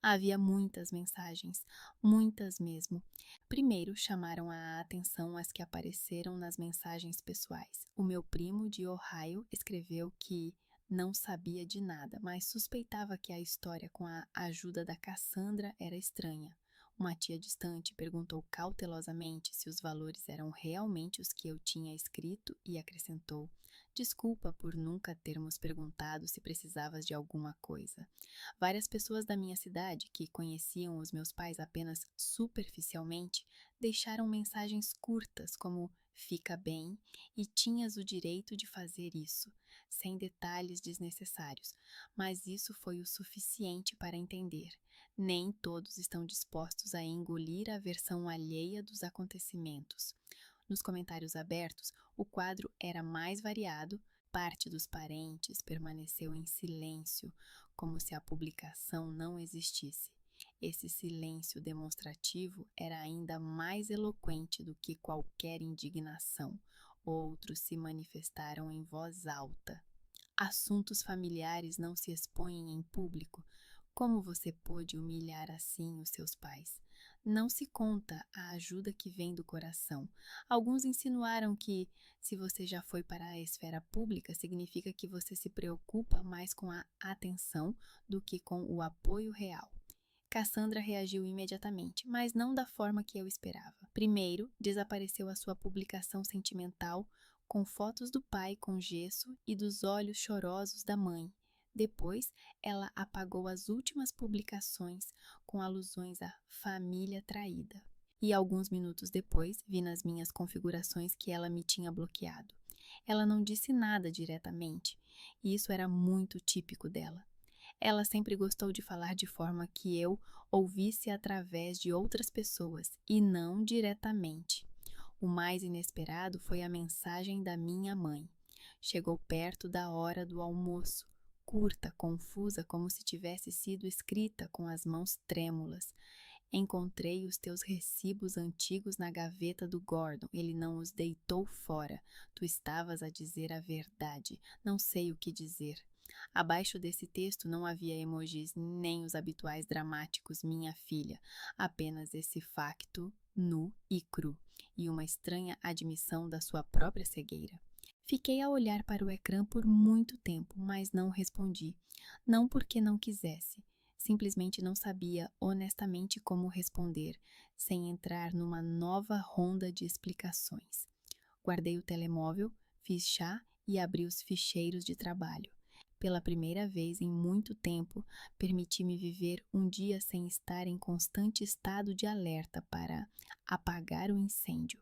S1: Havia muitas mensagens, muitas mesmo. Primeiro chamaram a atenção as que apareceram nas mensagens pessoais. O meu primo de Ohio escreveu que não sabia de nada, mas suspeitava que a história com a ajuda da Cassandra era estranha. Uma tia distante perguntou cautelosamente se os valores eram realmente os que eu tinha escrito e acrescentou: desculpa por nunca termos perguntado se precisavas de alguma coisa. Várias pessoas da minha cidade, que conheciam os meus pais apenas superficialmente, deixaram mensagens curtas como "fica bem" e "tinhas o direito de fazer isso", sem detalhes desnecessários, mas isso foi o suficiente para entender. Nem todos estão dispostos a engolir a versão alheia dos acontecimentos. Nos comentários abertos, o quadro era mais variado, parte dos parentes permaneceu em silêncio, como se a publicação não existisse. Esse silêncio demonstrativo era ainda mais eloquente do que qualquer indignação. Outros se manifestaram em voz alta. Assuntos familiares não se expõem em público. Como você pôde humilhar assim os seus pais? Não se conta a ajuda que vem do coração. Alguns insinuaram que, se você já foi para a esfera pública, significa que você se preocupa mais com a atenção do que com o apoio real. Cassandra reagiu imediatamente, mas não da forma que eu esperava. Primeiro, desapareceu a sua publicação sentimental com fotos do pai com gesso e dos olhos chorosos da mãe. Depois, ela apagou as últimas publicações com alusões à família traída. E alguns minutos depois, vi nas minhas configurações que ela me tinha bloqueado. Ela não disse nada diretamente, e isso era muito típico dela. Ela sempre gostou de falar de forma que eu ouvisse através de outras pessoas e não diretamente. O mais inesperado foi a mensagem da minha mãe. Chegou perto da hora do almoço, curta, confusa, como se tivesse sido escrita com as mãos trêmulas. Encontrei os teus recibos antigos na gaveta do Gordon. Ele não os deitou fora. Tu estavas a dizer a verdade. Não sei o que dizer. Abaixo desse texto não havia emojis nem os habituais dramáticos minha filha, apenas esse facto nu e cru, e uma estranha admissão da sua própria cegueira. Fiquei a olhar para o ecrã por muito tempo, mas não respondi. Não porque não quisesse, simplesmente não sabia honestamente como responder, sem entrar numa nova ronda de explicações. Guardei o telemóvel, fiz chá e abri os ficheiros de trabalho. Pela primeira vez em muito tempo, permiti-me viver um dia sem estar em constante estado de alerta para apagar o incêndio.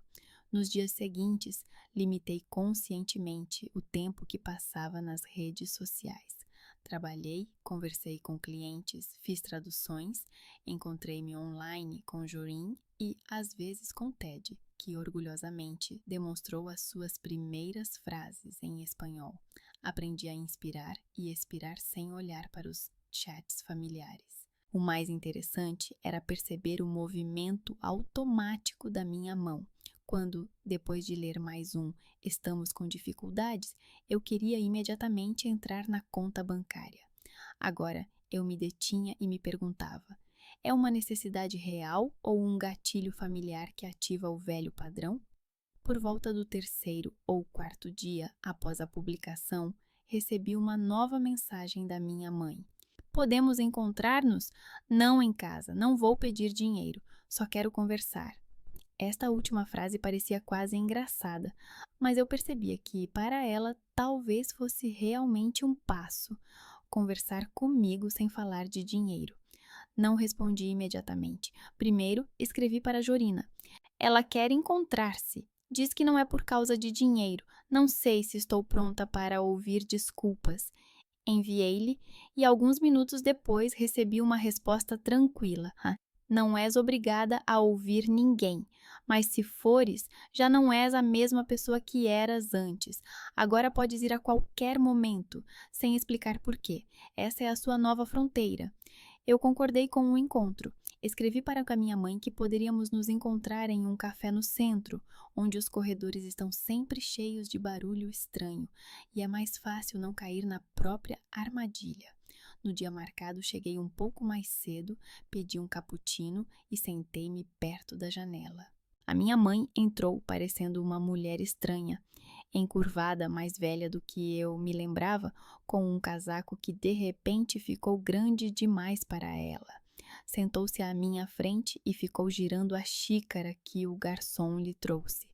S1: Nos dias seguintes, limitei conscientemente o tempo que passava nas redes sociais. Trabalhei, conversei com clientes, fiz traduções, encontrei-me online com Jorin e, às vezes, com Ted, que orgulhosamente demonstrou as suas primeiras frases em espanhol. Aprendi a inspirar e expirar sem olhar para os chats familiares. O mais interessante era perceber o movimento automático da minha mão. Quando, depois de ler mais um "Estamos com dificuldades", eu queria imediatamente entrar na conta bancária. Agora, eu me detinha e me perguntava: é uma necessidade real ou um gatilho familiar que ativa o velho padrão? Por volta do terceiro ou quarto dia após a publicação, recebi uma nova mensagem da minha mãe. Podemos encontrar-nos? Não em casa, não vou pedir dinheiro, só quero conversar. Esta última frase parecia quase engraçada, mas eu percebia que, para ela, talvez fosse realmente um passo. Conversar comigo sem falar de dinheiro. Não respondi imediatamente. Primeiro, escrevi para Jorina. Ela quer encontrar-se. Diz que não é por causa de dinheiro. Não sei se estou pronta para ouvir desculpas. Enviei-lhe e alguns minutos depois recebi uma resposta tranquila. Não és obrigada a ouvir ninguém, mas se fores, já não és a mesma pessoa que eras antes. Agora podes ir a qualquer momento, sem explicar por quê. Essa é a sua nova fronteira. Eu concordei com o encontro. Escrevi para a minha mãe que poderíamos nos encontrar em um café no centro, onde os corredores estão sempre cheios de barulho estranho, e é mais fácil não cair na própria armadilha. No dia marcado, cheguei um pouco mais cedo, pedi um cappuccino e sentei-me perto da janela. A minha mãe entrou parecendo uma mulher estranha, encurvada, mais velha do que eu me lembrava, com um casaco que de repente ficou grande demais para ela. Sentou-se à minha frente e ficou girando a xícara que o garçom lhe trouxe.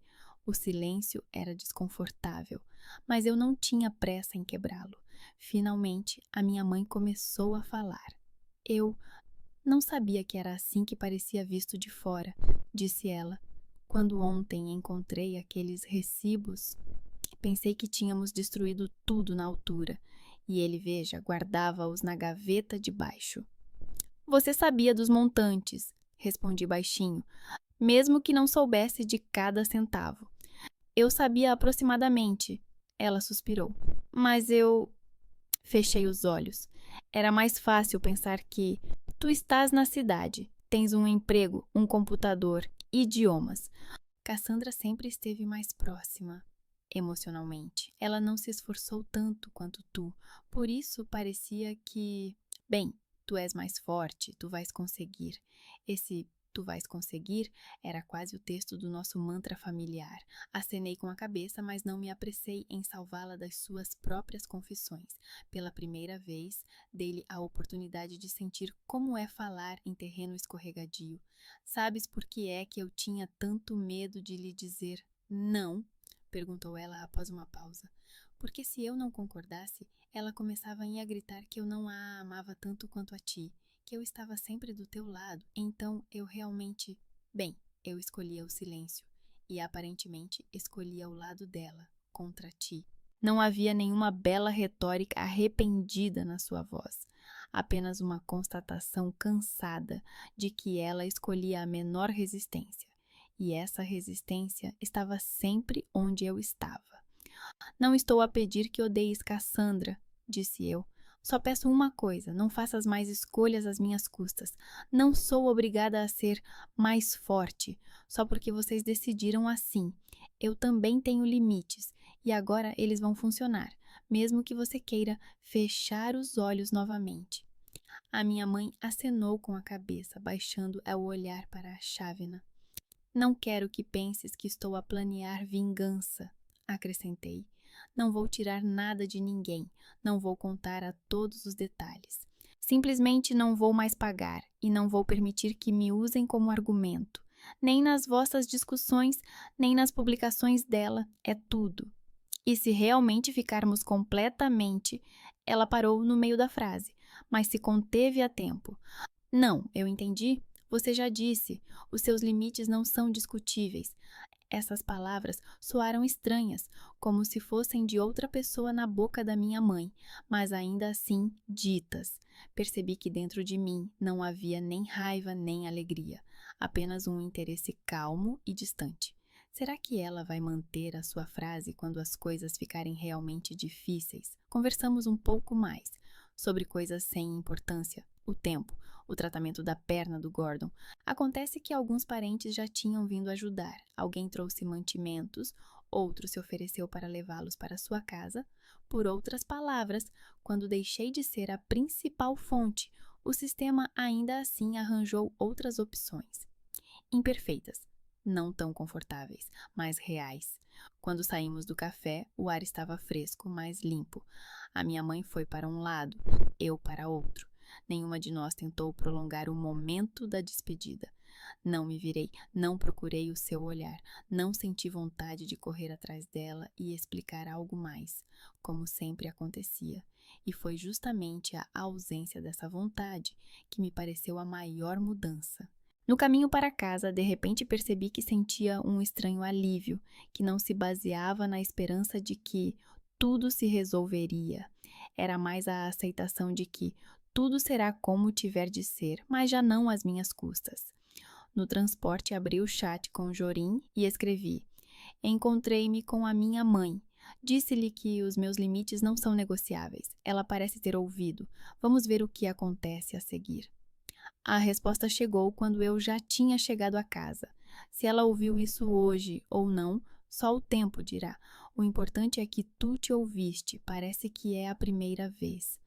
S1: O silêncio era desconfortável, mas eu não tinha pressa em quebrá-lo. Finalmente, a minha mãe começou a falar. Eu não sabia que era assim que parecia visto de fora, disse ela. Quando ontem encontrei aqueles recibos, pensei que tínhamos destruído tudo na altura, e ele, veja, guardava-os na gaveta de baixo. Você sabia dos montantes, respondi baixinho, mesmo que não soubesse de cada centavo. Eu sabia aproximadamente. Ela suspirou. Mas eu fechei os olhos. Era mais fácil pensar que tu estás na cidade, tens um emprego, um computador, idiomas. Cassandra sempre esteve mais próxima emocionalmente. Ela não se esforçou tanto quanto tu. Por isso parecia que, bem, tu és mais forte, tu vais conseguir. Esse tu vais conseguir era quase o texto do nosso mantra familiar. Acenei com a cabeça, mas não me apressei em salvá-la das suas próprias confissões. Pela primeira vez, dei-lhe a oportunidade de sentir como é falar em terreno escorregadio. Sabes por que é que eu tinha tanto medo de lhe dizer não? Perguntou ela após uma pausa. Porque se eu não concordasse, ela começava a gritar que eu não a amava tanto quanto a ti, que eu estava sempre do teu lado. Então eu realmente... Bem, eu escolhia o silêncio e aparentemente escolhia o lado dela, contra ti. Não havia nenhuma bela retórica arrependida na sua voz, apenas uma constatação cansada de que ela escolhia a menor resistência. E essa resistência estava sempre onde eu estava. Não estou a pedir que odeies Cassandra, disse eu. Só peço uma coisa, não faças mais escolhas às minhas custas. Não sou obrigada a ser mais forte, só porque vocês decidiram assim. Eu também tenho limites, e agora eles vão funcionar, mesmo que você queira fechar os olhos novamente. A minha mãe acenou com a cabeça, baixando o olhar para a chávena. Não quero que penses que estou a planear vingança, acrescentei. Não vou tirar nada de ninguém, não vou contar a todos os detalhes. Simplesmente não vou mais pagar e não vou permitir que me usem como argumento. Nem nas vossas discussões, nem nas publicações dela, é tudo. E se realmente ficarmos completamente... Ela parou no meio da frase, mas se conteve a tempo. Não, eu entendi. Você já disse, os seus limites não são discutíveis. Essas palavras soaram estranhas, como se fossem de outra pessoa na boca da minha mãe, mas ainda assim ditas. Percebi que dentro de mim não havia nem raiva nem alegria, apenas um interesse calmo e distante. Será que ela vai manter a sua frase quando as coisas ficarem realmente difíceis? Conversamos um pouco mais sobre coisas sem importância, o tempo, o tratamento da perna do Gordon. Acontece que alguns parentes já tinham vindo ajudar. Alguém trouxe mantimentos, outro se ofereceu para levá-los para sua casa. Por outras palavras, quando deixei de ser a principal fonte, o sistema ainda assim arranjou outras opções. Imperfeitas, não tão confortáveis, mas reais. Quando saímos do café, o ar estava fresco, mas limpo. A minha mãe foi para um lado, eu para outro. Nenhuma de nós tentou prolongar o momento da despedida. Não me virei, não procurei o seu olhar, não senti vontade de correr atrás dela e explicar algo mais, como sempre acontecia. E foi justamente a ausência dessa vontade que me pareceu a maior mudança. No caminho para casa, de repente percebi que sentia um estranho alívio, que não se baseava na esperança de que tudo se resolveria. Era mais a aceitação de que tudo será como tiver de ser, mas já não às minhas custas. No transporte, abri o chat com Jorim e escrevi: Encontrei-me com a minha mãe. Disse-lhe que os meus limites não são negociáveis. Ela parece ter ouvido. Vamos ver o que acontece a seguir. A resposta chegou quando eu já tinha chegado a casa. Se ela ouviu isso hoje ou não, só o tempo dirá. O importante é que tu te ouviste, parece que é a primeira vez.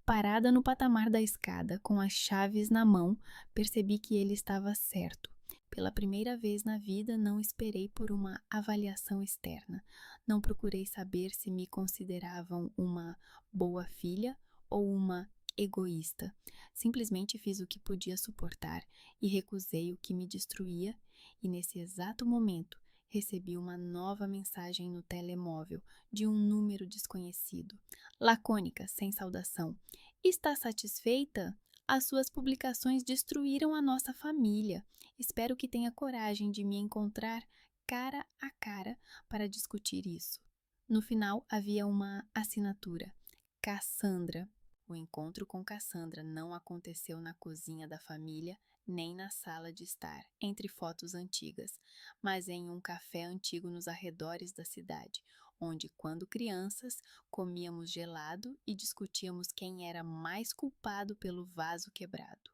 S1: Parada no patamar da escada, com as chaves na mão, percebi que ele estava certo. Pela primeira vez na vida, não esperei por uma avaliação externa. Não procurei saber se me consideravam uma boa filha ou uma egoísta. Simplesmente fiz o que podia suportar e recusei o que me destruía, e nesse exato momento recebi uma nova mensagem no telemóvel de um número desconhecido. Lacônica, sem saudação. Está satisfeita? As suas publicações destruíram a nossa família. Espero que tenha coragem de me encontrar cara a cara para discutir isso. No final havia uma assinatura: Cassandra. O encontro com Cassandra não aconteceu na cozinha da família, nem na sala de estar, entre fotos antigas, mas em um café antigo nos arredores da cidade, onde, quando crianças, comíamos gelado e discutíamos quem era mais culpado pelo vaso quebrado.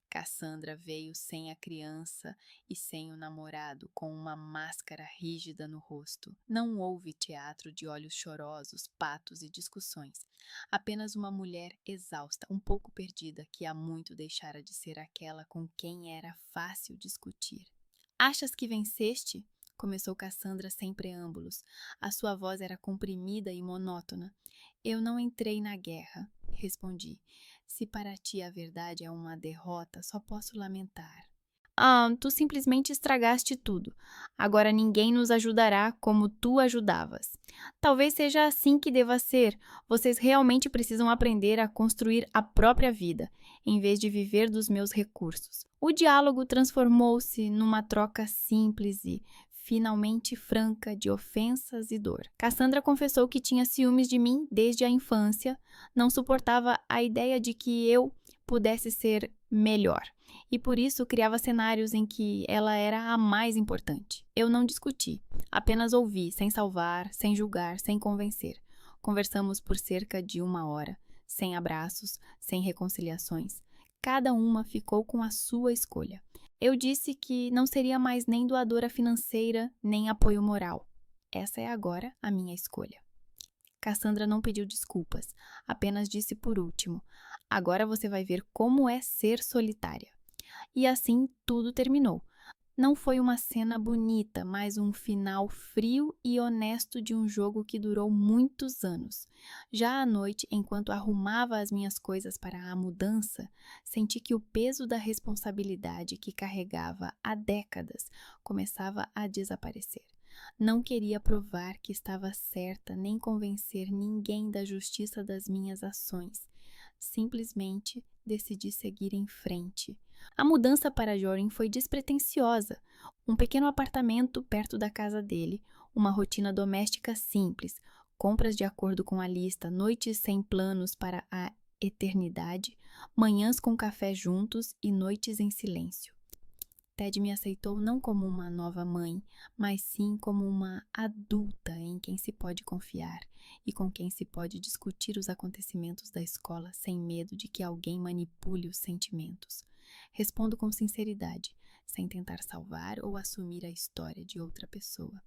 S1: Cassandra veio sem a criança e sem o namorado, com uma máscara rígida no rosto. Não houve teatro de olhos chorosos, patos e discussões. Apenas uma mulher exausta, um pouco perdida, que há muito deixara de ser aquela com quem era fácil discutir. Achas que venceste? Começou Cassandra sem preâmbulos. A sua voz era comprimida e monótona. Eu não entrei na guerra, respondi. Se para ti a verdade é uma derrota, só posso lamentar. Tu simplesmente estragaste tudo. Agora ninguém nos ajudará como tu ajudavas. Talvez seja assim que deva ser. Vocês realmente precisam aprender a construir a própria vida, em vez de viver dos meus recursos. O diálogo transformou-se numa troca simples e finalmente franca de ofensas e dor. Cassandra confessou que tinha ciúmes de mim desde a infância, não suportava a ideia de que eu pudesse ser melhor e por isso criava cenários em que ela era a mais importante. Eu não discuti, apenas ouvi, sem salvar, sem julgar, sem convencer. Conversamos por cerca de 1 hora, sem abraços, sem reconciliações. Cada uma ficou com a sua escolha. Eu disse que não seria mais nem doadora financeira, nem apoio moral. Essa é agora a minha escolha. Cassandra não pediu desculpas, apenas disse por último: agora você vai ver como é ser solitária. E assim tudo terminou. Não foi uma cena bonita, mas um final frio e honesto de um jogo que durou muitos anos. Já à noite, enquanto arrumava as minhas coisas para a mudança, senti que o peso da responsabilidade que carregava há décadas começava a desaparecer. Não queria provar que estava certa, nem convencer ninguém da justiça das minhas ações. Simplesmente decidi seguir em frente. A mudança para Jorin foi despretensiosa. Um pequeno apartamento perto da casa dele, uma rotina doméstica simples, compras de acordo com a lista, noites sem planos para a eternidade, manhãs com café juntos e noites em silêncio. Ted me aceitou não como uma nova mãe, mas sim como uma adulta em quem se pode confiar e com quem se pode discutir os acontecimentos da escola sem medo de que alguém manipule os sentimentos. Respondo com sinceridade, sem tentar salvar ou assumir a história de outra pessoa.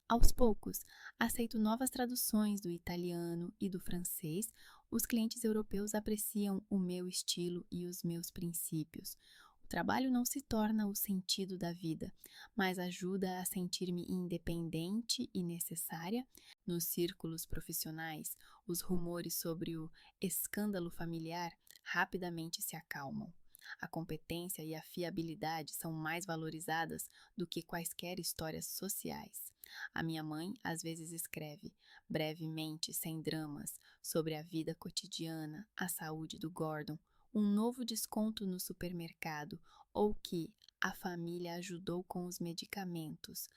S1: Aos poucos, aceito novas traduções do italiano e do francês. Os clientes europeus apreciam o meu estilo e os meus princípios. O trabalho não se torna o sentido da vida, mas ajuda a sentir-me independente e necessária. Nos círculos profissionais, os rumores sobre o escândalo familiar rapidamente se acalmam. A competência e a fiabilidade são mais valorizadas do que quaisquer histórias sociais. A minha mãe às vezes escreve, brevemente, sem dramas, sobre a vida cotidiana, a saúde do Gordon, um novo desconto no supermercado ou que a família ajudou com os medicamentos.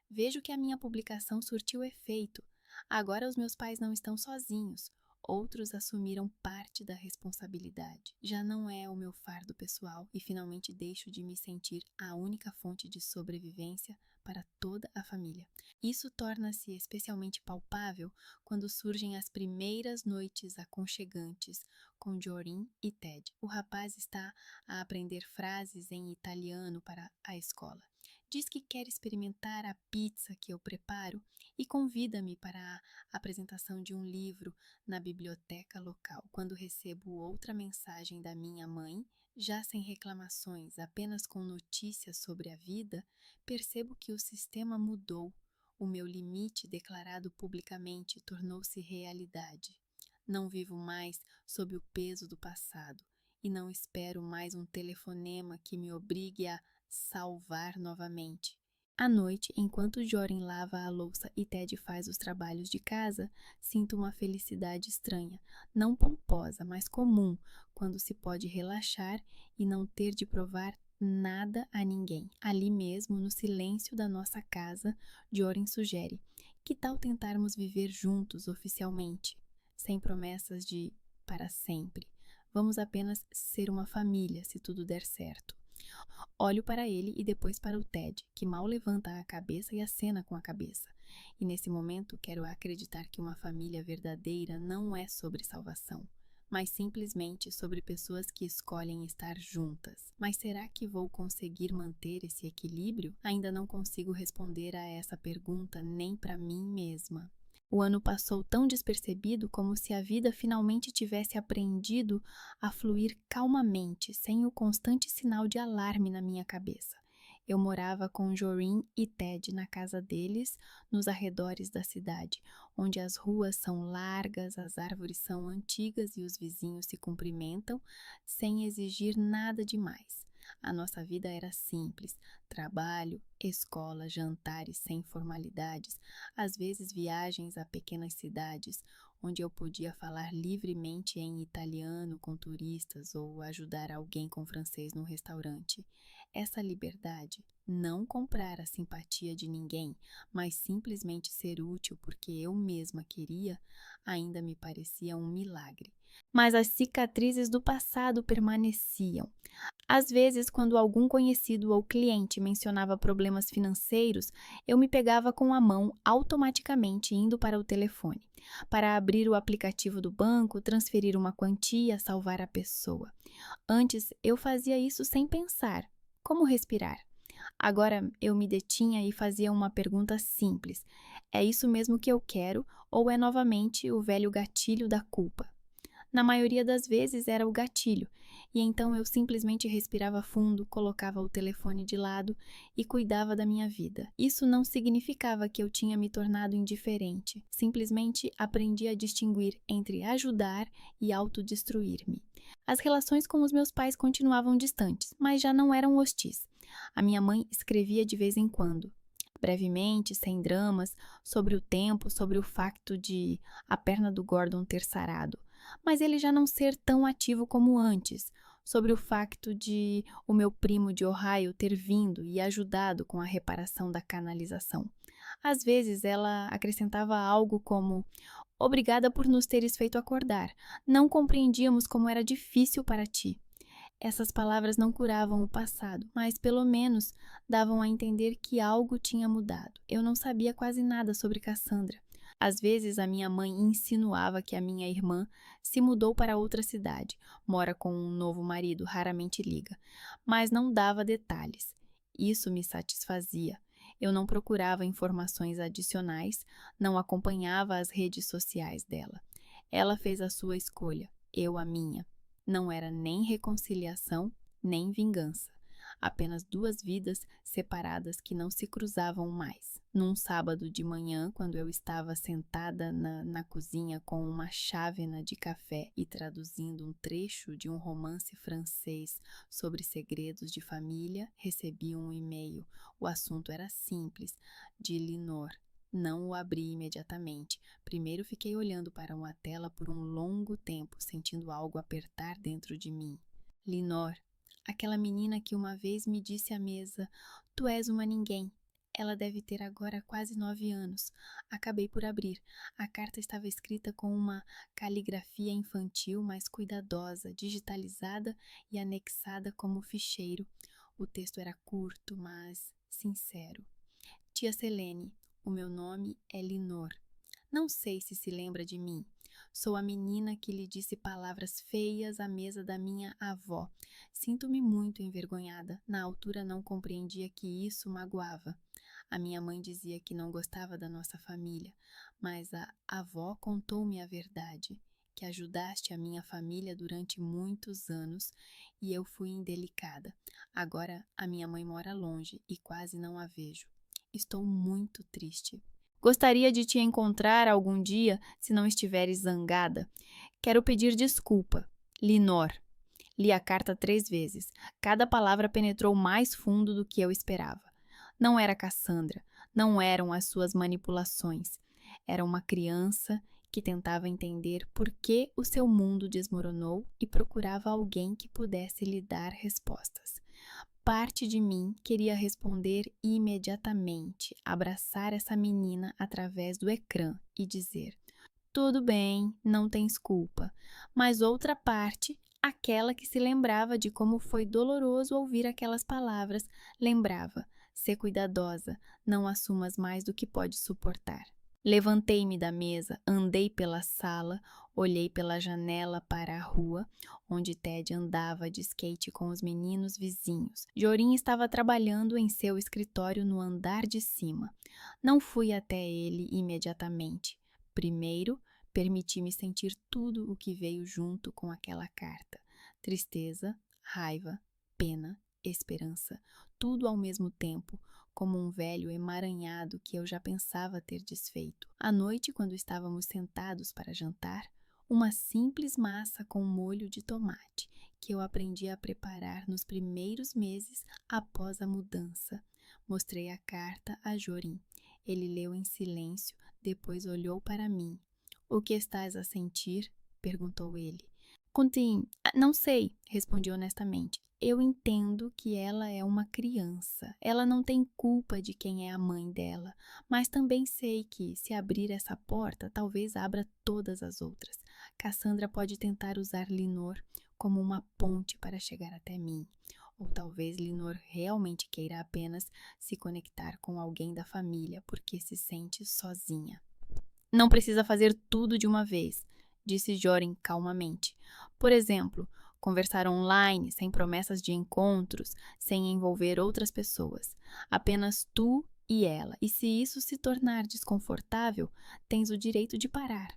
S1: Vejo que a minha publicação surtiu efeito. Agora os meus pais não estão sozinhos. Outros assumiram parte da responsabilidade. Já não é o meu fardo pessoal e finalmente deixo de me sentir a única fonte de sobrevivência para toda a família. Isso torna-se especialmente palpável quando surgem as primeiras noites aconchegantes com Jorin e Ted. O rapaz está a aprender frases em italiano para a escola. Diz que quer experimentar a pizza que eu preparo e convida-me para a apresentação de um livro na biblioteca local. Quando recebo outra mensagem da minha mãe, já sem reclamações, apenas com notícias sobre a vida, percebo que o sistema mudou. O meu limite declarado publicamente tornou-se realidade. Não vivo mais sob o peso do passado e não espero mais um telefonema que me obrigue a salvar novamente. À noite, enquanto Jorin lava a louça e Ted faz os trabalhos de casa, sinto uma felicidade estranha, não pomposa, mas comum, quando se pode relaxar e não ter de provar nada a ninguém. Ali mesmo, no silêncio da nossa casa, Jorin sugere: que tal tentarmos viver juntos oficialmente, sem promessas de para sempre? Vamos apenas ser uma família, se tudo der certo. Olho para ele e depois para o Ted, que mal levanta a cabeça e acena com a cabeça. e nesse momento quero acreditar que uma família verdadeira não é sobre salvação, mas simplesmente sobre pessoas que escolhem estar juntas. Mas será que vou conseguir manter esse equilíbrio? Ainda não consigo responder a essa pergunta nem para mim mesma. O ano passou tão despercebido como se a vida finalmente tivesse aprendido a fluir calmamente, sem o constante sinal de alarme na minha cabeça. Eu morava com Jorin e Ted na casa deles, nos arredores da cidade, onde as ruas são largas, as árvores são antigas e os vizinhos se cumprimentam, sem exigir nada demais. A nossa vida era simples: trabalho, escola, jantares sem formalidades, às vezes viagens a pequenas cidades, onde eu podia falar livremente em italiano com turistas ou ajudar alguém com francês no restaurante. Essa liberdade, não comprar a simpatia de ninguém, mas simplesmente ser útil porque eu mesma queria, ainda me parecia um milagre. Mas as cicatrizes do passado permaneciam. Às vezes, quando algum conhecido ou cliente mencionava problemas financeiros, eu me pegava com a mão automaticamente indo para o telefone, para abrir o aplicativo do banco, transferir uma quantia, salvar a pessoa. Antes, eu fazia isso sem pensar. Como respirar? Agora eu me detinha e fazia uma pergunta simples: é isso mesmo que eu quero ou é novamente o velho gatilho da culpa? Na maioria das vezes era o gatilho, e então eu simplesmente respirava fundo, colocava o telefone de lado e cuidava da minha vida. Isso não significava que eu tinha me tornado indiferente, simplesmente aprendi a distinguir entre ajudar e autodestruir-me. As relações com os meus pais continuavam distantes, mas já não eram hostis. A minha mãe escrevia de vez em quando, brevemente, sem dramas, sobre o tempo, sobre o facto de a perna do Gordon ter sarado, mas ele já não ser tão ativo como antes, sobre o facto de o meu primo de Ohio ter vindo e ajudado com a reparação da canalização. Às vezes ela acrescentava algo como: obrigada por nos teres feito acordar. Não compreendíamos como era difícil para ti. Essas palavras não curavam o passado, mas pelo menos davam a entender que algo tinha mudado. Eu não sabia quase nada sobre Cassandra. Às vezes a minha mãe insinuava que a minha irmã se mudou para outra cidade, mora com um novo marido, raramente liga, mas não dava detalhes. Isso me satisfazia. Eu não procurava informações adicionais, não acompanhava as redes sociais dela. Ela fez a sua escolha, eu a minha. Não era nem reconciliação, nem vingança. Apenas duas vidas separadas que não se cruzavam mais. Num sábado de manhã, quando eu estava sentada na cozinha com uma chávena de café e traduzindo um trecho de um romance francês sobre segredos de família, recebi um e-mail. O assunto era simples, de Linor. Não o abri imediatamente. Primeiro fiquei olhando para uma tela por um longo tempo, sentindo algo apertar dentro de mim. Linor, aquela menina que uma vez me disse à mesa: tu és uma ninguém. Ela deve ter agora quase 9 anos. Acabei por abrir. A carta estava escrita com uma caligrafia infantil, mas cuidadosa, digitalizada e anexada como ficheiro. O texto era curto, mas sincero. Tia Selene, o meu nome é Linor. Não sei se lembra de mim. Sou a menina que lhe disse palavras feias à mesa da minha avó. Sinto-me muito envergonhada. Na altura não compreendia que isso magoava. A minha mãe dizia que não gostava da nossa família, mas a avó contou-me a verdade, que ajudaste a minha família durante muitos anos e eu fui indelicada. Agora a minha mãe mora longe e quase não a vejo. Estou muito triste. Gostaria de te encontrar algum dia se não estiveres zangada. Quero pedir desculpa. Linor. Li a carta 3 vezes. Cada palavra penetrou mais fundo do que eu esperava. Não era Cassandra. Não eram as suas manipulações. Era uma criança que tentava entender por que o seu mundo desmoronou e procurava alguém que pudesse lhe dar respostas. Parte de mim queria responder imediatamente, abraçar essa menina através do ecrã e dizer: tudo bem, não tens culpa. Mas outra parte, aquela que se lembrava de como foi doloroso ouvir aquelas palavras, lembrava: Sê cuidadosa, não assumas mais do que pode suportar. Levantei-me da mesa, andei pela sala, olhei pela janela para a rua, onde Ted andava de skate com os meninos vizinhos. Jorin estava trabalhando em seu escritório no andar de cima. Não fui até ele imediatamente. Primeiro, permiti-me sentir tudo o que veio junto com aquela carta. Tristeza, raiva, pena, esperança, tudo ao mesmo tempo, como um velho emaranhado que eu já pensava ter desfeito. À noite, quando estávamos sentados para jantar, uma simples massa com molho de tomate que eu aprendi a preparar nos primeiros meses após a mudança. Mostrei a carta a Jorin. Ele leu em silêncio, depois olhou para mim. "O que estás a sentir?" perguntou ele. "Contém, não sei", respondi honestamente. "Eu entendo que ela é uma criança. Ela não tem culpa de quem é a mãe dela. Mas também sei que, se abrir essa porta, talvez abra todas as outras. Cassandra pode tentar usar Linor como uma ponte para chegar até mim. Ou talvez Linor realmente queira apenas se conectar com alguém da família porque se sente sozinha." "Não precisa fazer tudo de uma vez", disse Jorin calmamente. "Por exemplo, conversar online, sem promessas de encontros, sem envolver outras pessoas. Apenas tu e ela. E se isso se tornar desconfortável, tens o direito de parar."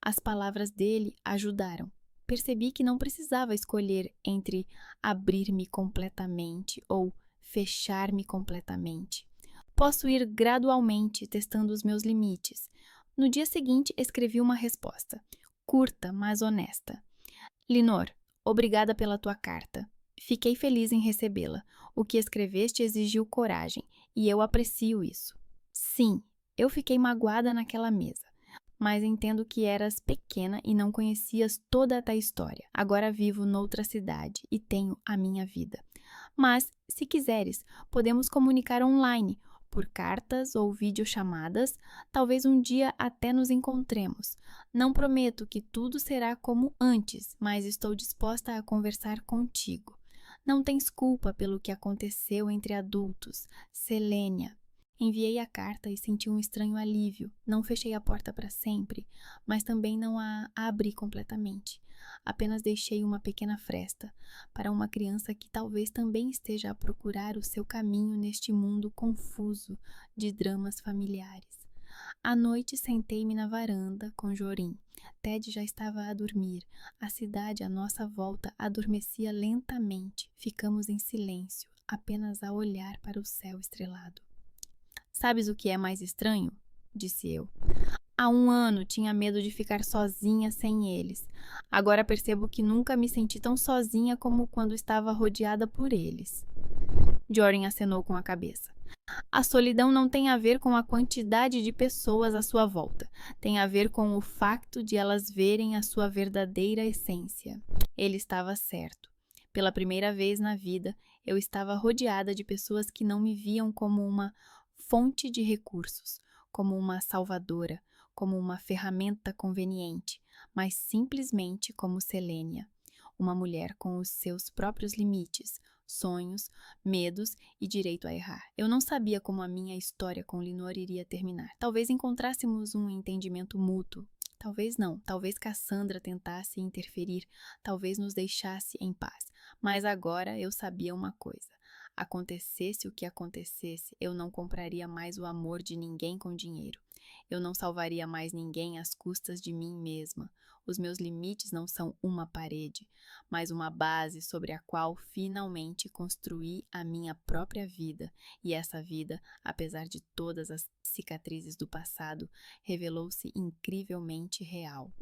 S1: As palavras dele ajudaram. Percebi que não precisava escolher entre abrir-me completamente ou fechar-me completamente. Posso ir gradualmente testando os meus limites. No dia seguinte, escrevi uma resposta, curta, mas honesta. "Linor, obrigada pela tua carta. Fiquei feliz em recebê-la. O que escreveste exigiu coragem, e eu aprecio isso. Sim, eu fiquei magoada naquela mesa, mas entendo que eras pequena e não conhecias toda a história. Agora vivo noutra cidade e tenho a minha vida. Mas, se quiseres, podemos comunicar online, por cartas ou videochamadas, talvez um dia até nos encontremos. Não prometo que tudo será como antes, mas estou disposta a conversar contigo. Não tens culpa pelo que aconteceu entre adultos. Selênia." Enviei a carta e senti um estranho alívio. Não fechei a porta para sempre, mas também não a abri completamente. Apenas deixei uma pequena fresta para uma criança que talvez também esteja a procurar o seu caminho neste mundo confuso de dramas familiares. À noite, sentei-me na varanda com Jorin. Ted já estava a dormir. A cidade à nossa volta adormecia lentamente. Ficamos em silêncio, apenas a olhar para o céu estrelado. "Sabes o que é mais estranho?" disse eu. "Há 1 ano tinha medo de ficar sozinha sem eles. Agora percebo que nunca me senti tão sozinha como quando estava rodeada por eles." Jorin acenou com a cabeça. "A solidão não tem a ver com a quantidade de pessoas à sua volta. Tem a ver com o facto de elas verem a sua verdadeira essência." Ele estava certo. Pela primeira vez na vida, eu estava rodeada de pessoas que não me viam como uma fonte de recursos, como uma salvadora, como uma ferramenta conveniente, mas simplesmente como Selênia, uma mulher com os seus próprios limites, sonhos, medos e direito a errar. Eu não sabia como a minha história com Linor iria terminar. Talvez encontrássemos um entendimento mútuo. Talvez não. Talvez Cassandra tentasse interferir. Talvez nos deixasse em paz. Mas agora eu sabia uma coisa. Acontecesse o que acontecesse, eu não compraria mais o amor de ninguém com dinheiro. Eu não salvaria mais ninguém às custas de mim mesma. Os meus limites não são uma parede, mas uma base sobre a qual finalmente construí a minha própria vida. E essa vida, apesar de todas as cicatrizes do passado, revelou-se incrivelmente real.